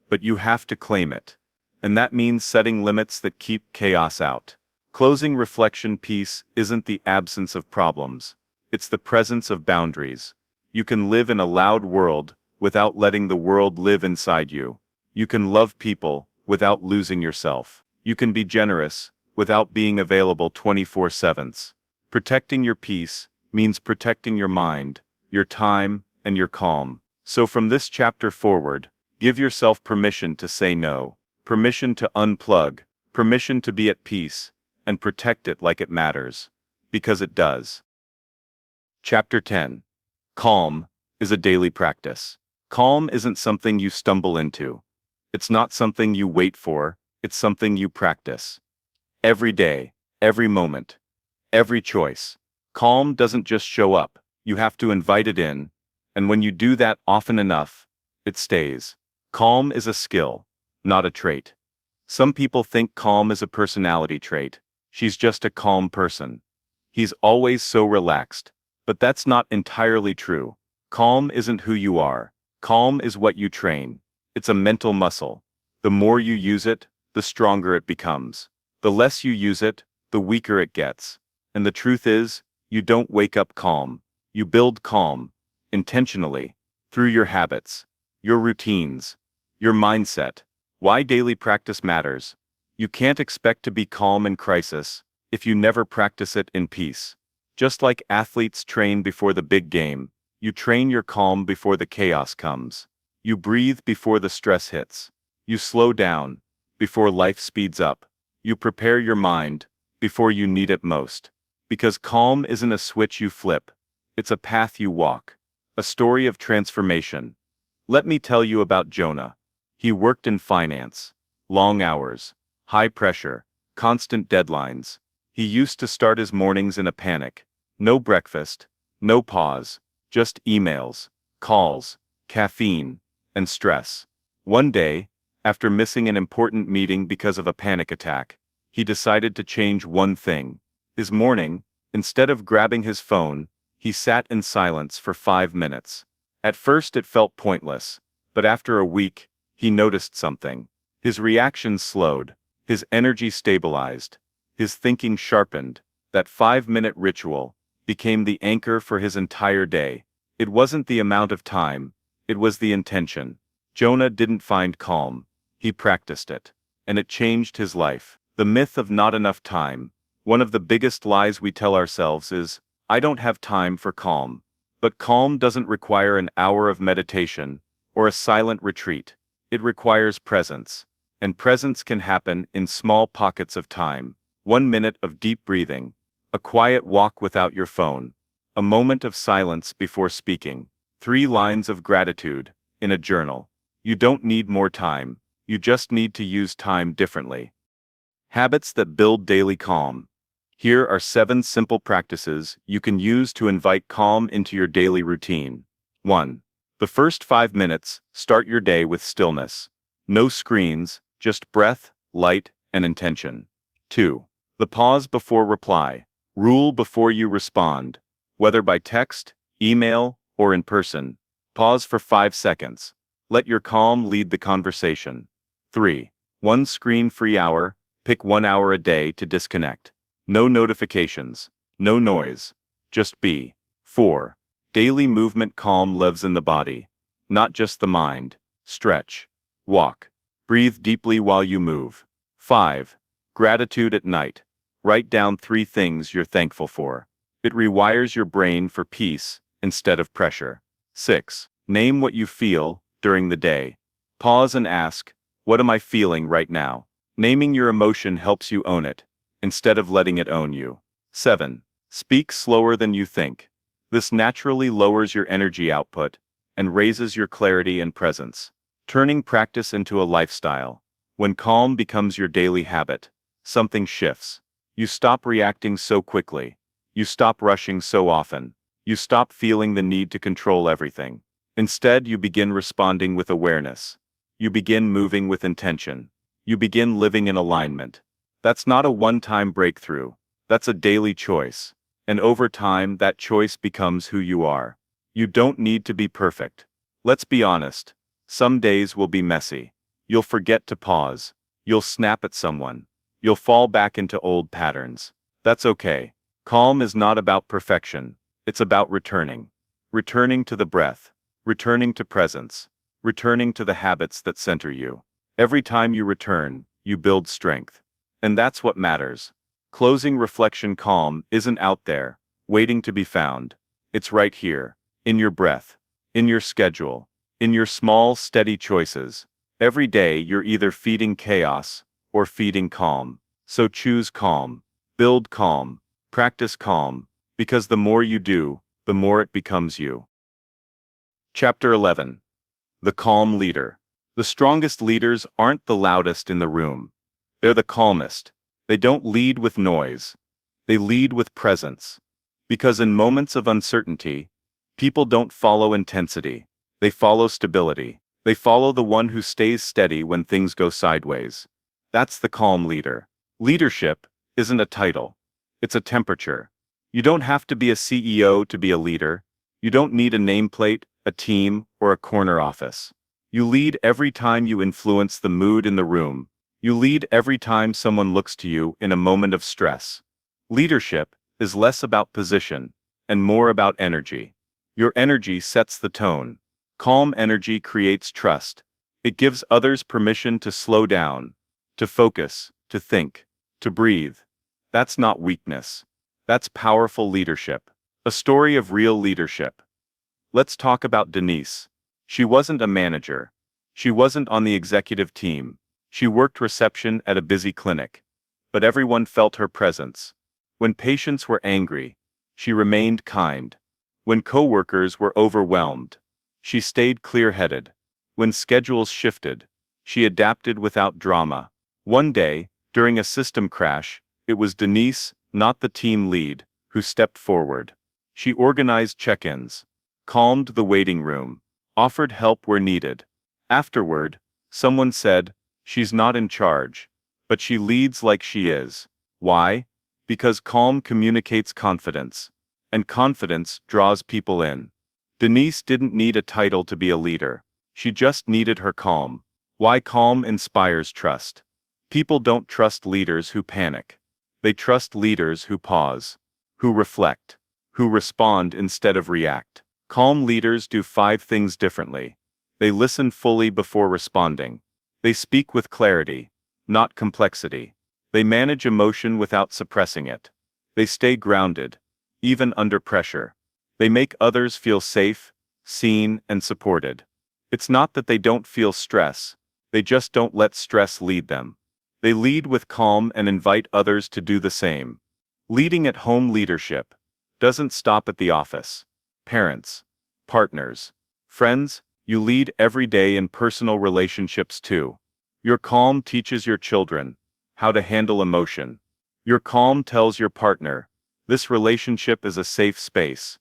But you have to claim it. And that means setting limits that keep chaos out. Closing reflection. Peace isn't the absence of problems. It's the presence of boundaries. You can live in a loud world without letting the world live inside you. You can love people without losing yourself. You can be generous without being available 24/7. Protecting your peace means protecting your mind, your time, and your calm. So from this chapter forward, give yourself permission to say no, permission to unplug, permission to be at peace, and protect it like it matters. Because it does. Chapter 10. Calm is a daily practice. Calm isn't something you stumble into. It's not something you wait for, it's something you practice. Every day, every moment, every choice. Calm doesn't just show up, you have to invite it in, and when you do that often enough, it stays. Calm is a skill, not a trait. Some people think calm is a personality trait. She's just a calm person. He's always so relaxed. But that's not entirely true. Calm isn't who you are. Calm is what you train. It's a mental muscle. The more you use it, the stronger it becomes. The less you use it, the weaker it gets. And the truth is, you don't wake up calm. You build calm, intentionally, through your habits, your routines, your mindset. Why daily practice matters. You can't expect to be calm in crisis if you never practice it in peace. Just like athletes train before the big game, you train your calm before the chaos comes. You breathe before the stress hits. You slow down before life speeds up. You prepare your mind before you need it most. Because calm isn't a switch you flip. It's a path you walk. A story of transformation. Let me tell you about Jonah. He worked in finance. Long hours. High pressure. Constant deadlines. He used to start his mornings in a panic. No breakfast. No pause. Just emails, calls, caffeine, and stress. One day, after missing an important meeting because of a panic attack, he decided to change one thing. His morning, instead of grabbing his phone, he sat in silence for 5 minutes. At first it felt pointless, but after a week, he noticed something. His reactions slowed, his energy stabilized, his thinking sharpened. That 5-minute ritual became the anchor for his entire day. It wasn't the amount of time, it was the intention. Jonah didn't find calm, he practiced it. And it changed his life. The myth of not enough time. One of the biggest lies we tell ourselves is, I don't have time for calm. But calm doesn't require an hour of meditation or a silent retreat. It requires presence. And presence can happen in small pockets of time. 1 minute of deep breathing. A quiet walk without your phone. A moment of silence before speaking. 3 lines of gratitude in a journal. You don't need more time. You just need to use time differently. Habits that build daily calm. Here are 7 simple practices you can use to invite calm into your daily routine. 1. The first 5 minutes, start your day with stillness. No screens, just breath, light, and intention. 2. The pause before reply. Rule before you respond. Whether by text, email, or in person, pause for 5 seconds. Let your calm lead the conversation. 3. One screen-free hour. Pick 1 hour a day to disconnect. No notifications. No noise. Just be. 4. Daily movement. Calm lives in the body, not just the mind. Stretch. Walk. Breathe deeply while you move. 5. Gratitude at night. Write down 3 things you're thankful for. It rewires your brain for peace instead of pressure. 6. Name what you feel during the day. Pause and ask, what am I feeling right now? Naming your emotion helps you own it, instead of letting it own you. 7. Speak slower than you think. This naturally lowers your energy output and raises your clarity and presence. Turning practice into a lifestyle. When calm becomes your daily habit, something shifts. You stop reacting so quickly. You stop rushing so often. You stop feeling the need to control everything. Instead, you begin responding with awareness. You begin moving with intention. You begin living in alignment. That's not a one-time breakthrough. That's a daily choice. And over time, that choice becomes who you are. You don't need to be perfect. Let's be honest. Some days will be messy. You'll forget to pause. You'll snap at someone. You'll fall back into old patterns. That's okay. Calm is not about perfection. It's about returning. Returning to the breath. Returning to presence. Returning to the habits that center you. Every time you return, you build strength. And that's what matters. Closing reflection. Calm isn't out there, waiting to be found. It's right here, in your breath, in your schedule, in your small, steady choices. Every day you're either feeding chaos or feeding calm. So choose calm. Build calm. Practice calm. Because the more you do, the more it becomes you. Chapter 11. The Calm Leader. The strongest leaders aren't the loudest in the room. They're the calmest. They don't lead with noise. They lead with presence. Because in moments of uncertainty, people don't follow intensity. They follow stability. They follow the one who stays steady when things go sideways. That's the calm leader. Leadership isn't a title. It's a temperature. You don't have to be a CEO to be a leader. You don't need a nameplate, a team, or a corner office. You lead every time you influence the mood in the room. You lead every time someone looks to you in a moment of stress. Leadership is less about position and more about energy. Your energy sets the tone. Calm energy creates trust. It gives others permission to slow down, to focus, to think, to breathe. That's not weakness. That's powerful leadership. A story of real leadership. Let's talk about Denise. She wasn't a manager. She wasn't on the executive team. She worked reception at a busy clinic. But everyone felt her presence. When patients were angry, she remained kind. When coworkers were overwhelmed, she stayed clear-headed. When schedules shifted, she adapted without drama. One day, during a system crash, it was Denise, not the team lead, who stepped forward. She organized check-ins, calmed the waiting room, offered help where needed. Afterward, someone said, "She's not in charge, but she leads like she is." Why? Because calm communicates confidence, and confidence draws people in. Denise didn't need a title to be a leader. She just needed her calm. Why calm inspires trust. People don't trust leaders who panic. They trust leaders who pause, who reflect, who respond instead of react. Calm leaders do 5 things differently. They listen fully before responding. They speak with clarity, not complexity. They manage emotion without suppressing it. They stay grounded, even under pressure. They make others feel safe, seen, and supported. It's not that they don't feel stress. They just don't let stress lead them. They lead with calm and invite others to do the same. Leading at home. Leadership doesn't stop at the office. Parents, partners, friends, you lead every day in personal relationships too. Your calm teaches your children how to handle emotion. Your calm tells your partner, this relationship is a safe space.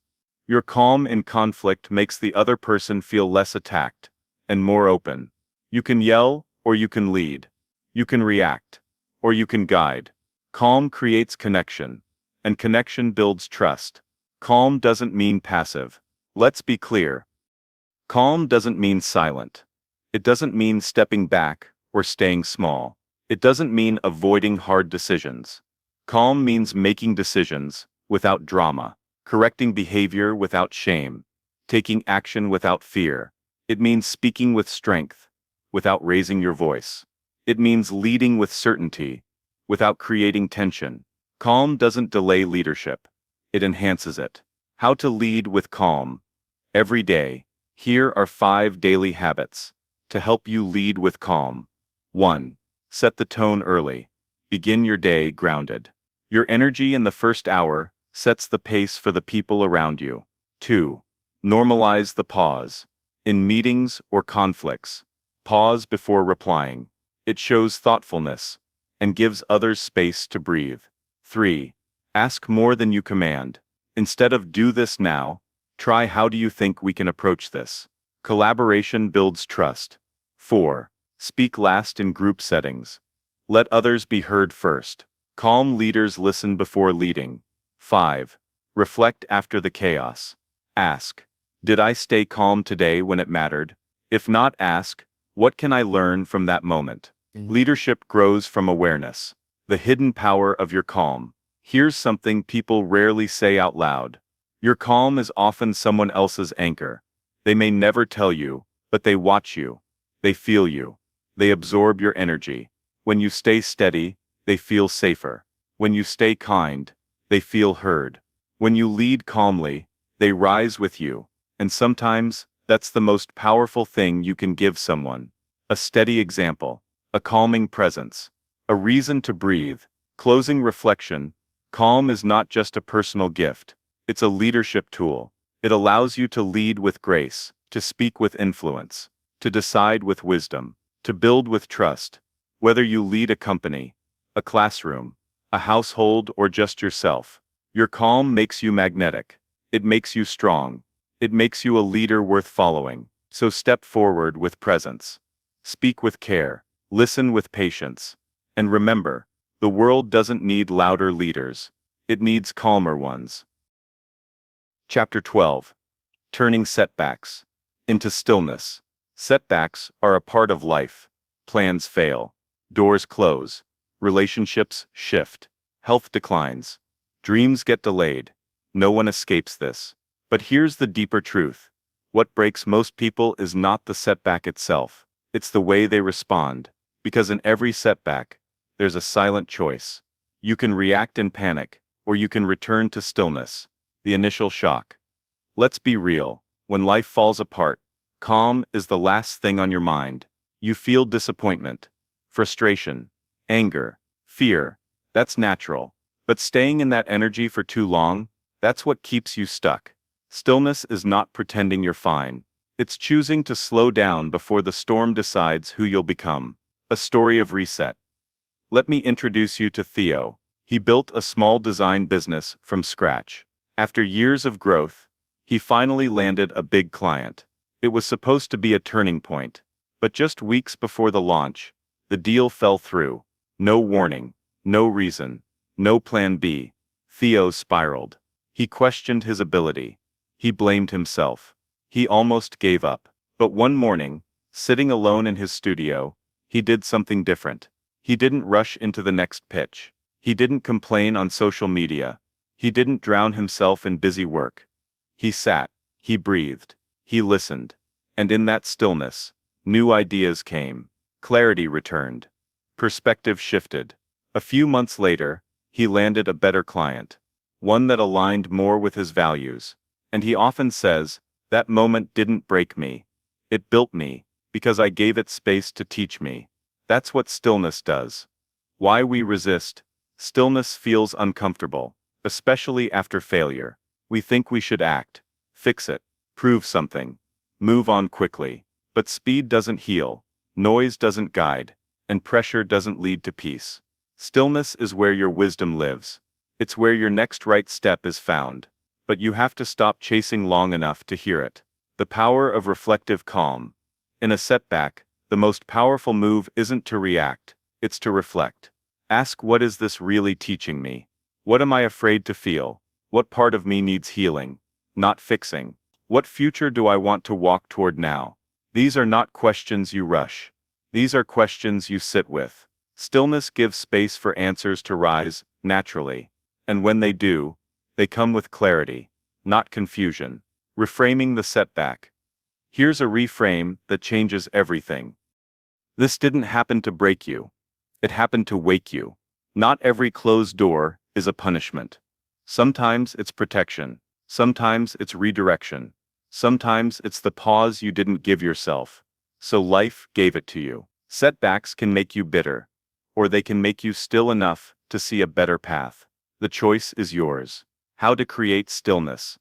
Your calm in conflict makes the other person feel less attacked and more open. You can yell, or you can lead. You can react, or you can guide. Calm creates connection, and connection builds trust. Calm doesn't mean passive. Let's be clear. Calm doesn't mean silent. It doesn't mean stepping back or staying small. It doesn't mean avoiding hard decisions. Calm means making decisions without drama, correcting behavior without shame, taking action without fear. It means speaking with strength, without raising your voice. It means leading with certainty, without creating tension. Calm doesn't delay leadership. It enhances it. How to lead with calm. Every day, here are 5 daily habits to help you lead with calm. 1. Set the tone early. Begin your day grounded. Your energy in the first hour sets the pace for the people around you. 2. Normalize the pause. In meetings or conflicts, pause before replying. It shows thoughtfulness and gives others space to breathe. 3. Ask more than you command. Instead of "do this now," try "how do you think we can approach this?" Collaboration builds trust. 4. Speak last in group settings. Let others be heard first. Calm leaders listen before leading. 5. Reflect after the chaos. Ask, did I stay calm today when it mattered? If not, ask, what can I learn from that moment? Leadership grows from awareness. The hidden power of your calm. Here's something people rarely say out loud. Your calm is often someone else's anchor. They may never tell you, but they watch you. They feel you. They absorb your energy. When you stay steady, they feel safer. When you stay kind, they feel heard. When you lead calmly, they rise with you. And sometimes, that's the most powerful thing you can give someone. A steady example. A calming presence. A reason to breathe. Closing reflection. Calm is not just a personal gift. It's a leadership tool. It allows you to lead with grace, to speak with influence, to decide with wisdom, to build with trust. Whether you lead a company, a classroom, a household, or just yourself, your calm makes you magnetic. It makes you strong. It makes you a leader worth following. So step forward with presence. Speak with care. Listen with patience. And remember, the world doesn't need louder leaders. It needs calmer ones. Chapter 12. Turning setbacks into stillness. Setbacks are a part of life. Plans fail. Doors close. Relationships shift. Health declines. Dreams get delayed. No one escapes this. But here's the deeper truth. What breaks most people is not the setback itself. It's the way they respond. Because in every setback, there's a silent choice. You can react in panic, or you can return to stillness. The initial shock. Let's be real. When life falls apart, calm is the last thing on your mind. You feel disappointment, frustration, anger, fear. That's natural. But staying in that energy for too long, that's what keeps you stuck. Stillness is not pretending you're fine. It's choosing to slow down before the storm decides who you'll become. A story of reset. Let me introduce you to Theo. He built a small design business from scratch. After years of growth, he finally landed a big client. It was supposed to be a turning point. But just weeks before the launch, the deal fell through. No warning, no reason, no plan B. Theo spiraled. He questioned his ability. He blamed himself. He almost gave up. But one morning, sitting alone in his studio, he did something different. He didn't rush into the next pitch. He didn't complain on social media. He didn't drown himself in busy work. He sat, he breathed, he listened. And in that stillness, new ideas came. Clarity returned. Perspective shifted. A few months later, he landed a better client. One that aligned more with his values. And he often says, that moment didn't break me. It built me, because I gave it space to teach me. That's what stillness does. Why we resist. Stillness feels uncomfortable, especially after failure. We think we should act, fix it, prove something, move on quickly. But speed doesn't heal, noise doesn't guide, and pressure doesn't lead to peace. Stillness is where your wisdom lives. It's where your next right step is found. But you have to stop chasing long enough to hear it. The power of reflective calm. In a setback, the most powerful move isn't to react, it's to reflect. Ask, what is this really teaching me? What am I afraid to feel? What part of me needs healing, not fixing? What future do I want to walk toward now? These are not questions you rush. These are questions you sit with. Stillness gives space for answers to rise naturally. And when they do, they come with clarity, not confusion. Reframing the setback. Here's a reframe that changes everything. This didn't happen to break you. It happened to wake you. Not every closed door is a punishment. Sometimes it's protection. Sometimes it's redirection. Sometimes it's the pause you didn't give yourself. So life gave it to you. Setbacks can make you bitter, or they can make you still enough to see a better path. The choice is yours. How to create stillness.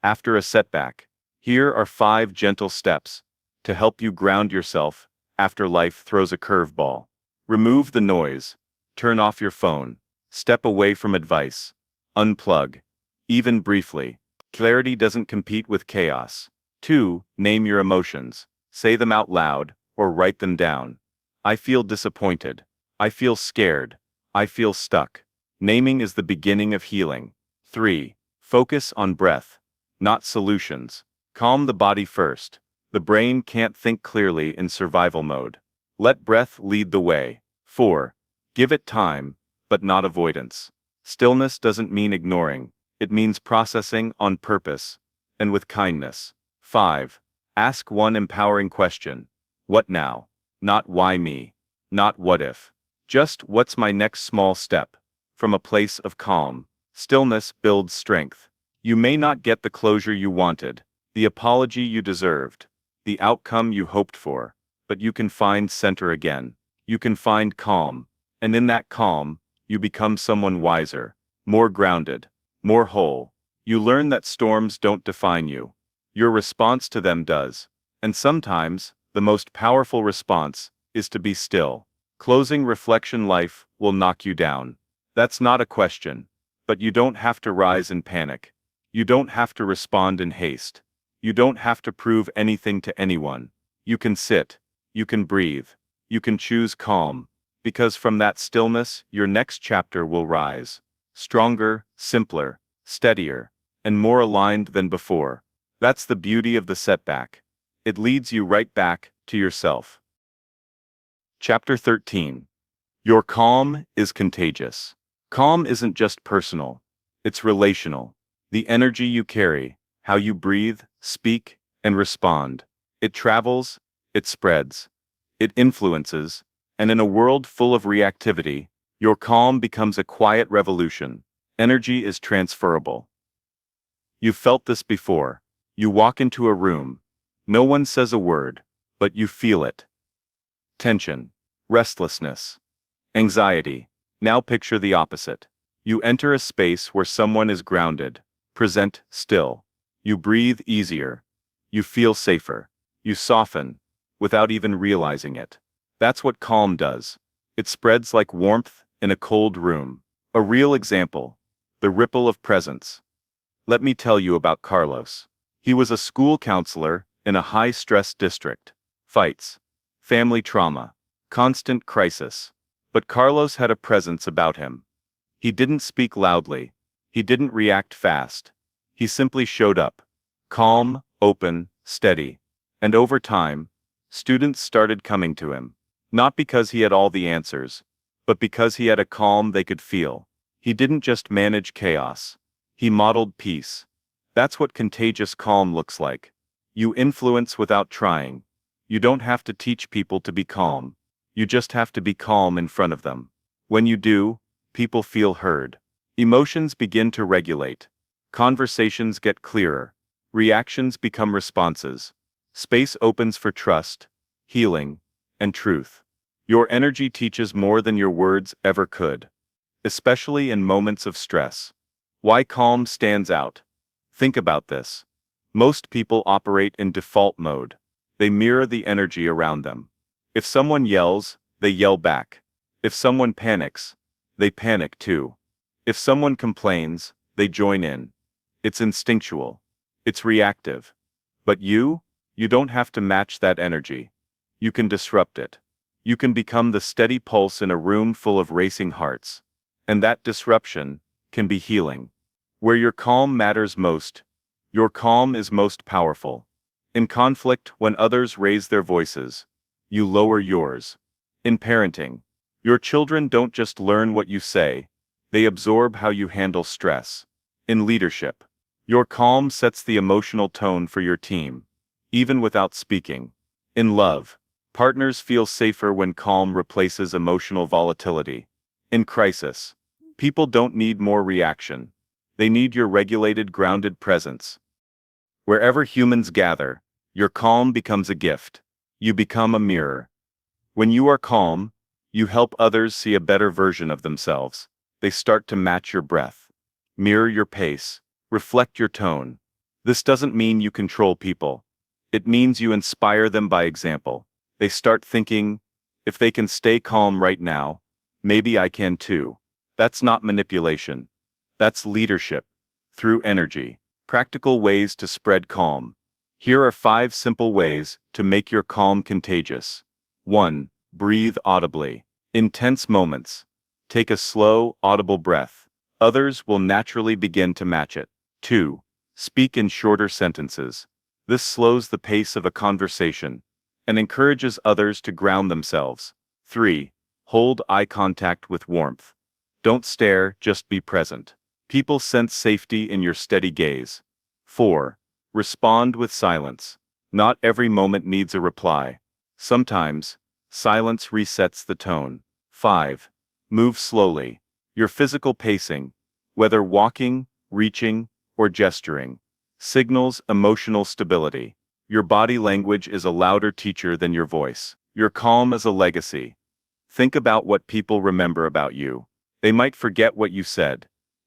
After a setback, here are 5 gentle steps to help you ground yourself after life throws a curveball. Remove the noise. Turn off your phone. Step away from advice. Unplug. Even briefly. Clarity doesn't compete with chaos. 2. Name your emotions. Say them out loud or write them down. I feel disappointed. I feel scared. I feel stuck. Naming is the beginning of healing. 3. Focus on breath, not solutions. Calm the body first. The brain can't think clearly in survival mode. Let breath lead the way. 4. Give it time, but not avoidance. Stillness doesn't mean ignoring. It means processing on purpose, and with kindness. 5. Ask one empowering question. What now? Not why me. Not what if. Just what's my next small step? From a place of calm. Stillness builds strength. You may not get the closure you wanted, the apology you deserved, the outcome you hoped for, but you can find center again. You can find calm, and in that calm, you become someone wiser, more grounded, more whole. You learn that storms don't define you. Your response to them does. And sometimes, the most powerful response is to be still. Closing reflection. Life will knock you down. That's not a question. But you don't have to rise in panic. You don't have to respond in haste. You don't have to prove anything to anyone. You can sit. You can breathe. You can choose calm. Because from that stillness, your next chapter will rise. Stronger, simpler, steadier, and more aligned than before. That's the beauty of the setback. It leads you right back to yourself. Chapter 13. Your calm is contagious. Calm isn't just personal. It's relational. The energy you carry, how you breathe, speak, and respond. It travels, it spreads, it influences, and in a world full of reactivity, your calm becomes a quiet revolution. Energy is transferable. You've felt this before. You walk into a room. No one says a word, but you feel it. Tension, restlessness, anxiety. Now picture the opposite. You enter a space where someone is grounded, present, still. You breathe easier. You feel safer. You soften, without even realizing it. That's what calm does. It spreads like warmth in a cold room. A real example. The ripple of presence. Let me tell you about Carlos. He was a school counselor in a high-stress district. Fights, family trauma, constant crisis. But Carlos had a presence about him. He didn't speak loudly. He didn't react fast. He simply showed up. Calm, open, steady. And over time, students started coming to him. Not because he had all the answers, but because he had a calm they could feel. He didn't just manage chaos. He modeled peace. That's what contagious calm looks like. You influence without trying. You don't have to teach people to be calm. You just have to be calm in front of them. When you do, people feel heard. Emotions begin to regulate. Conversations get clearer. Reactions become responses. Space opens for trust, healing, and truth. Your energy teaches more than your words ever could. Especially in moments of stress. Why calm stands out? Think about this. Most people operate in default mode. They mirror the energy around them. If someone yells, they yell back. If someone panics, they panic too. If someone complains, they join in. It's instinctual. It's reactive. But you don't have to match that energy. You can disrupt it. You can become the steady pulse in a room full of racing hearts. And that disruption can be healing. Where your calm matters most, your calm is most powerful. In conflict, when others raise their voices, you lower yours. In parenting, your children don't just learn what you say, they absorb how you handle stress. In leadership, your calm sets the emotional tone for your team, even without speaking. In love, partners feel safer when calm replaces emotional volatility. In crisis, people don't need more reaction. They need your regulated, grounded presence. Wherever humans gather, your calm becomes a gift. You become a mirror. When you are calm, you help others see a better version of themselves. They start to match your breath, mirror your pace, reflect your tone. This doesn't mean you control people. It means you inspire them by example. They start thinking, if they can stay calm right now, maybe I can too. That's not manipulation. That's leadership. Through energy. Practical ways to spread calm. Here are 5 simple ways to make your calm contagious. 1. Breathe audibly. In tense moments, take a slow, audible breath. Others will naturally begin to match it. 2. Speak in shorter sentences. This slows the pace of a conversation and encourages others to ground themselves. 3. Hold eye contact with warmth. Don't stare, just be present. People sense safety in your steady gaze. 4. Respond with silence. Not every moment needs a reply. Sometimes, silence resets the tone. 5. Move slowly. Your physical pacing, whether walking, reaching, or gesturing, signals emotional stability. Your body language is a louder teacher than your voice. Your calm is a legacy. Think about what people remember about you. They might forget what you said.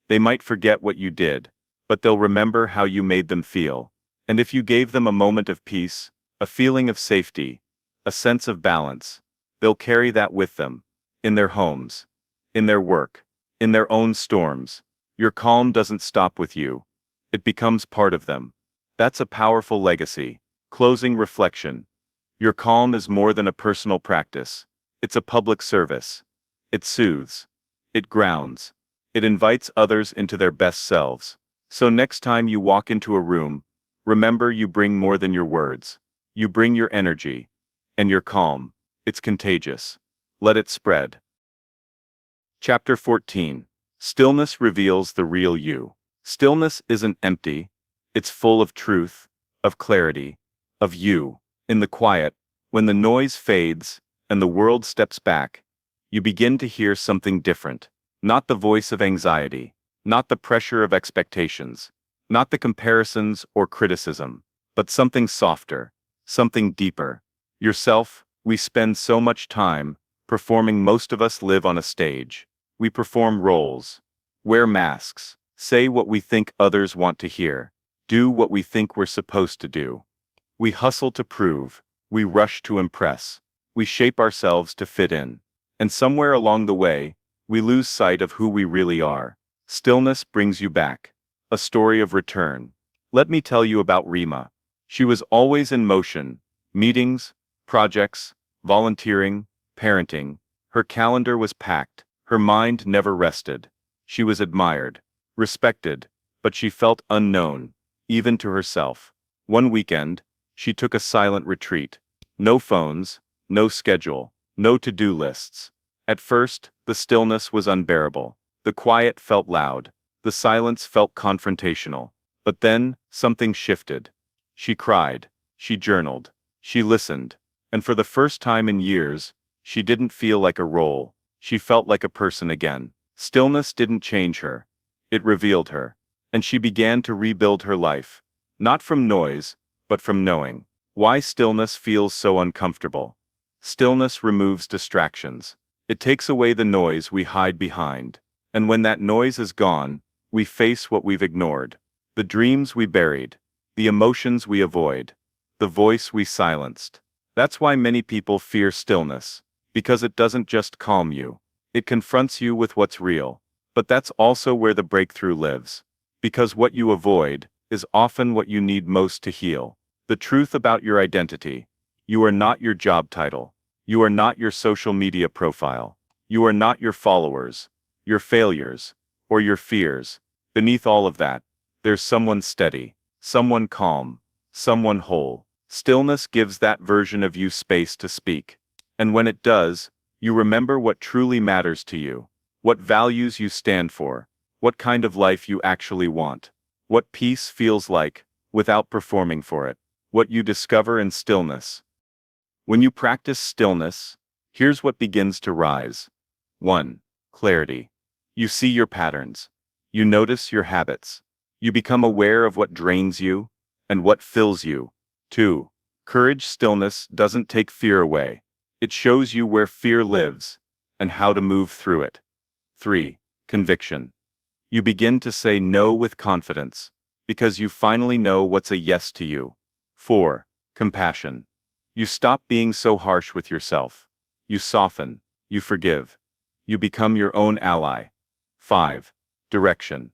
They might forget what you did, but they'll remember how you made them feel. And if you gave them a moment of peace, a feeling of safety, a sense of balance, they'll carry that with them, in their homes, in their work, in their own storms. Your calm doesn't stop with you. It becomes part of them. That's a powerful legacy. Closing reflection. Your calm is more than a personal practice. It's a public service. It soothes. It grounds. It invites others into their best selves. So next time you walk into a room, remember you bring more than your words. You bring your energy. And your calm. It's contagious. Let it spread. Chapter 14. Stillness reveals the real you. Stillness isn't empty. It's full of truth, of clarity, of you. In the quiet, when the noise fades and the world steps back, you begin to hear something different. Not the voice of anxiety, not the pressure of expectations, not the comparisons or criticism, but something softer, something deeper. Yourself. We spend so much time performing. Most of us live on a stage. We perform roles, wear masks, say what we think others want to hear, do what we think we're supposed to do. We hustle to prove, we rush to impress, we shape ourselves to fit in. And somewhere along the way, we lose sight of who we really are. Stillness brings you back. A story of return. Let me tell you about Rima. She was always in motion. Meetings, projects, volunteering, parenting. Her calendar was packed. Her mind never rested. She was admired, respected, but she felt unknown, even to herself. One weekend, she took a silent retreat. No phones, no schedule, no to-do lists. At first, the stillness was unbearable. The quiet felt loud. The silence felt confrontational. But then, something shifted. She cried. She journaled. She listened. And for the first time in years, she didn't feel like a role. She felt like a person again. Stillness didn't change her. It revealed her. And she began to rebuild her life. Not from noise, but from knowing. Why stillness feels so uncomfortable. Stillness removes distractions. It takes away the noise we hide behind. And when that noise is gone, we face what we've ignored. The dreams we buried. The emotions we avoid. The voice we silenced. That's why many people fear stillness. Because it doesn't just calm you. It confronts you with what's real. But that's also where the breakthrough lives. Because what you avoid is often what you need most to heal. The truth about your identity. You are not your job title. You are not your social media profile. You are not your followers, your failures, or your fears. Beneath all of that, there's someone steady, someone calm, someone whole. Stillness gives that version of you space to speak. And when it does, you remember what truly matters to you, what values you stand for, what kind of life you actually want, what peace feels like, without performing for it, what you discover in stillness. When you practice stillness, here's what begins to rise. 1. Clarity. You see your patterns. You notice your habits. You become aware of what drains you and what fills you. 2. Courage. Stillness doesn't take fear away. It shows you where fear lives and how to move through it. 3. Conviction. You begin to say no with confidence because you finally know what's a yes to you. 4. Compassion. You stop being so harsh with yourself. You soften. You forgive. You become your own ally. 5. Direction.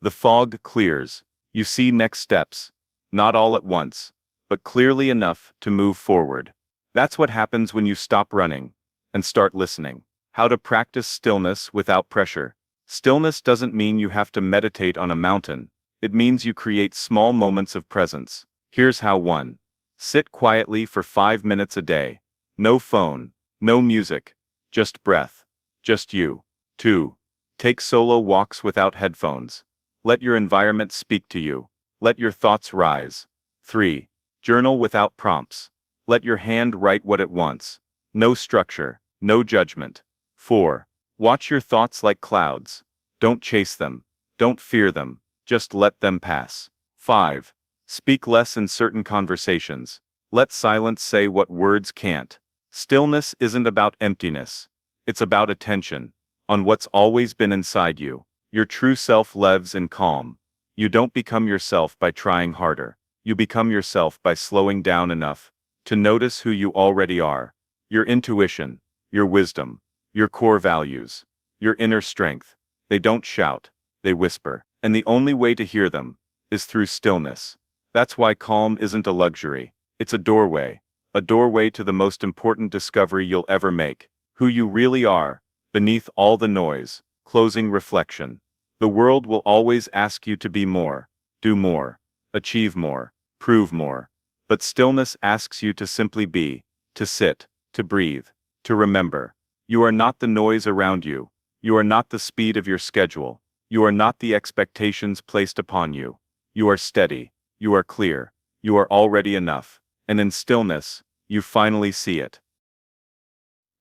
The fog clears. You see next steps, not all at once, but clearly enough to move forward. That's what happens when you stop running and start listening. How to practice stillness without pressure. Stillness doesn't mean you have to meditate on a mountain. It means you create small moments of presence. Here's how. 1. Sit quietly for 5 minutes a day. No phone, no music, just breath, just you. 2. Take solo walks without headphones. Let your environment speak to you. Let your thoughts rise. 3. Journal without prompts. Let your hand write what it wants. No structure, no judgment. 4. Watch your thoughts like clouds. Don't chase them. Don't fear them. Just let them pass. 5. Speak less in certain conversations. Let silence say what words can't. Stillness isn't about emptiness. It's about attention on what's always been inside you. Your true self lives in calm. You don't become yourself by trying harder. You become yourself by slowing down enough to notice who you already are. Your intuition, your wisdom, your core values, your inner strength. They don't shout, they whisper. And the only way to hear them is through stillness. That's why calm isn't a luxury. It's a doorway to the most important discovery you'll ever make. Who you really are, beneath all the noise. Closing reflection. The world will always ask you to be more, do more, achieve more, prove more. But stillness asks you to simply be, to sit, to breathe, to remember. You are not the noise around you. You are not the speed of your schedule. You are not the expectations placed upon you. You are steady. You are clear. You are already enough. And in stillness, you finally see it.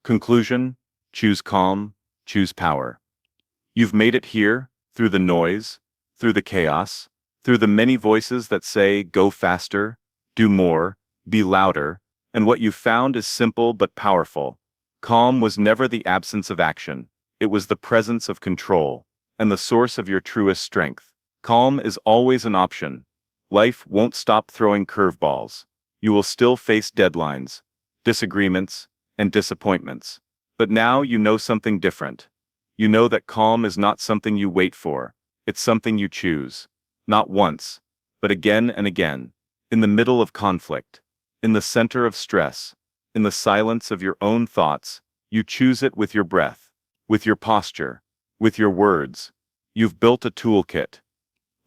Conclusion: choose calm, choose power. You've made it here, through the noise, through the chaos, through the many voices that say, go faster, do more, be louder, and what you found is simple but powerful. Calm was never the absence of action. It was the presence of control, and the source of your truest strength. Calm is always an option. Life won't stop throwing curveballs. You will still face deadlines, disagreements, and disappointments. But now you know something different. You know that calm is not something you wait for. It's something you choose. Not once, but again and again. In the middle of conflict, in the center of stress, in the silence of your own thoughts, you choose it with your breath, with your posture, with your words. You've built a toolkit.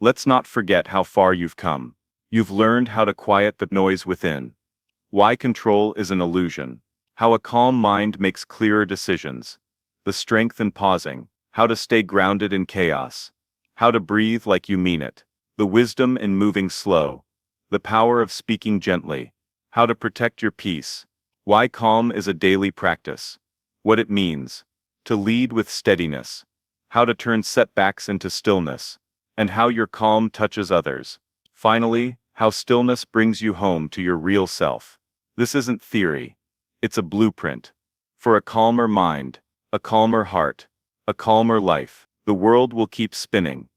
Let's not forget how far you've come. You've learned how to quiet the noise within. Why control is an illusion. How a calm mind makes clearer decisions. The strength in pausing. How to stay grounded in chaos. How to breathe like you mean it. The wisdom in moving slow. The power of speaking gently. How to protect your peace. Why calm is a daily practice. What it means to lead with steadiness. How to turn setbacks into stillness. And how your calm touches others. Finally, how stillness brings you home to your real self. This isn't theory. It's a blueprint. For a calmer mind, a calmer heart, a calmer life. The world will keep spinning.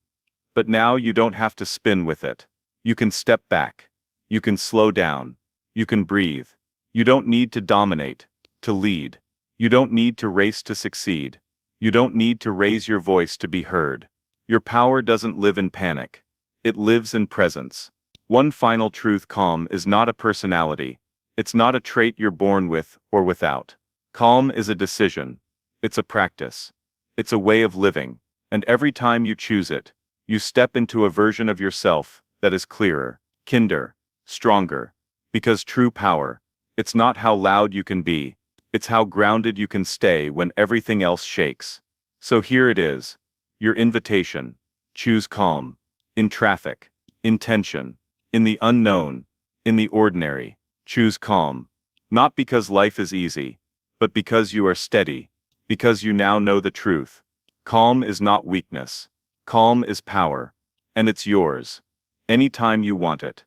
But now you don't have to spin with it. You can step back. You can slow down. You can breathe. You don't need to dominate, to lead. You don't need to race to succeed. You don't need to raise your voice to be heard. Your power doesn't live in panic. It lives in presence. One final truth: calm is not a personality. It's not a trait you're born with or without. Calm is a decision. It's a practice. It's a way of living. And every time you choose it, you step into a version of yourself that is clearer, kinder, stronger. Because true power, it's not how loud you can be, it's how grounded you can stay when everything else shakes. So here it is, your invitation. Choose calm. In traffic, in tension, in the unknown, in the ordinary. Choose calm. Not because life is easy, but because you are steady, because you now know the truth. Calm is not weakness. Calm is power. And it's yours. Anytime you want it.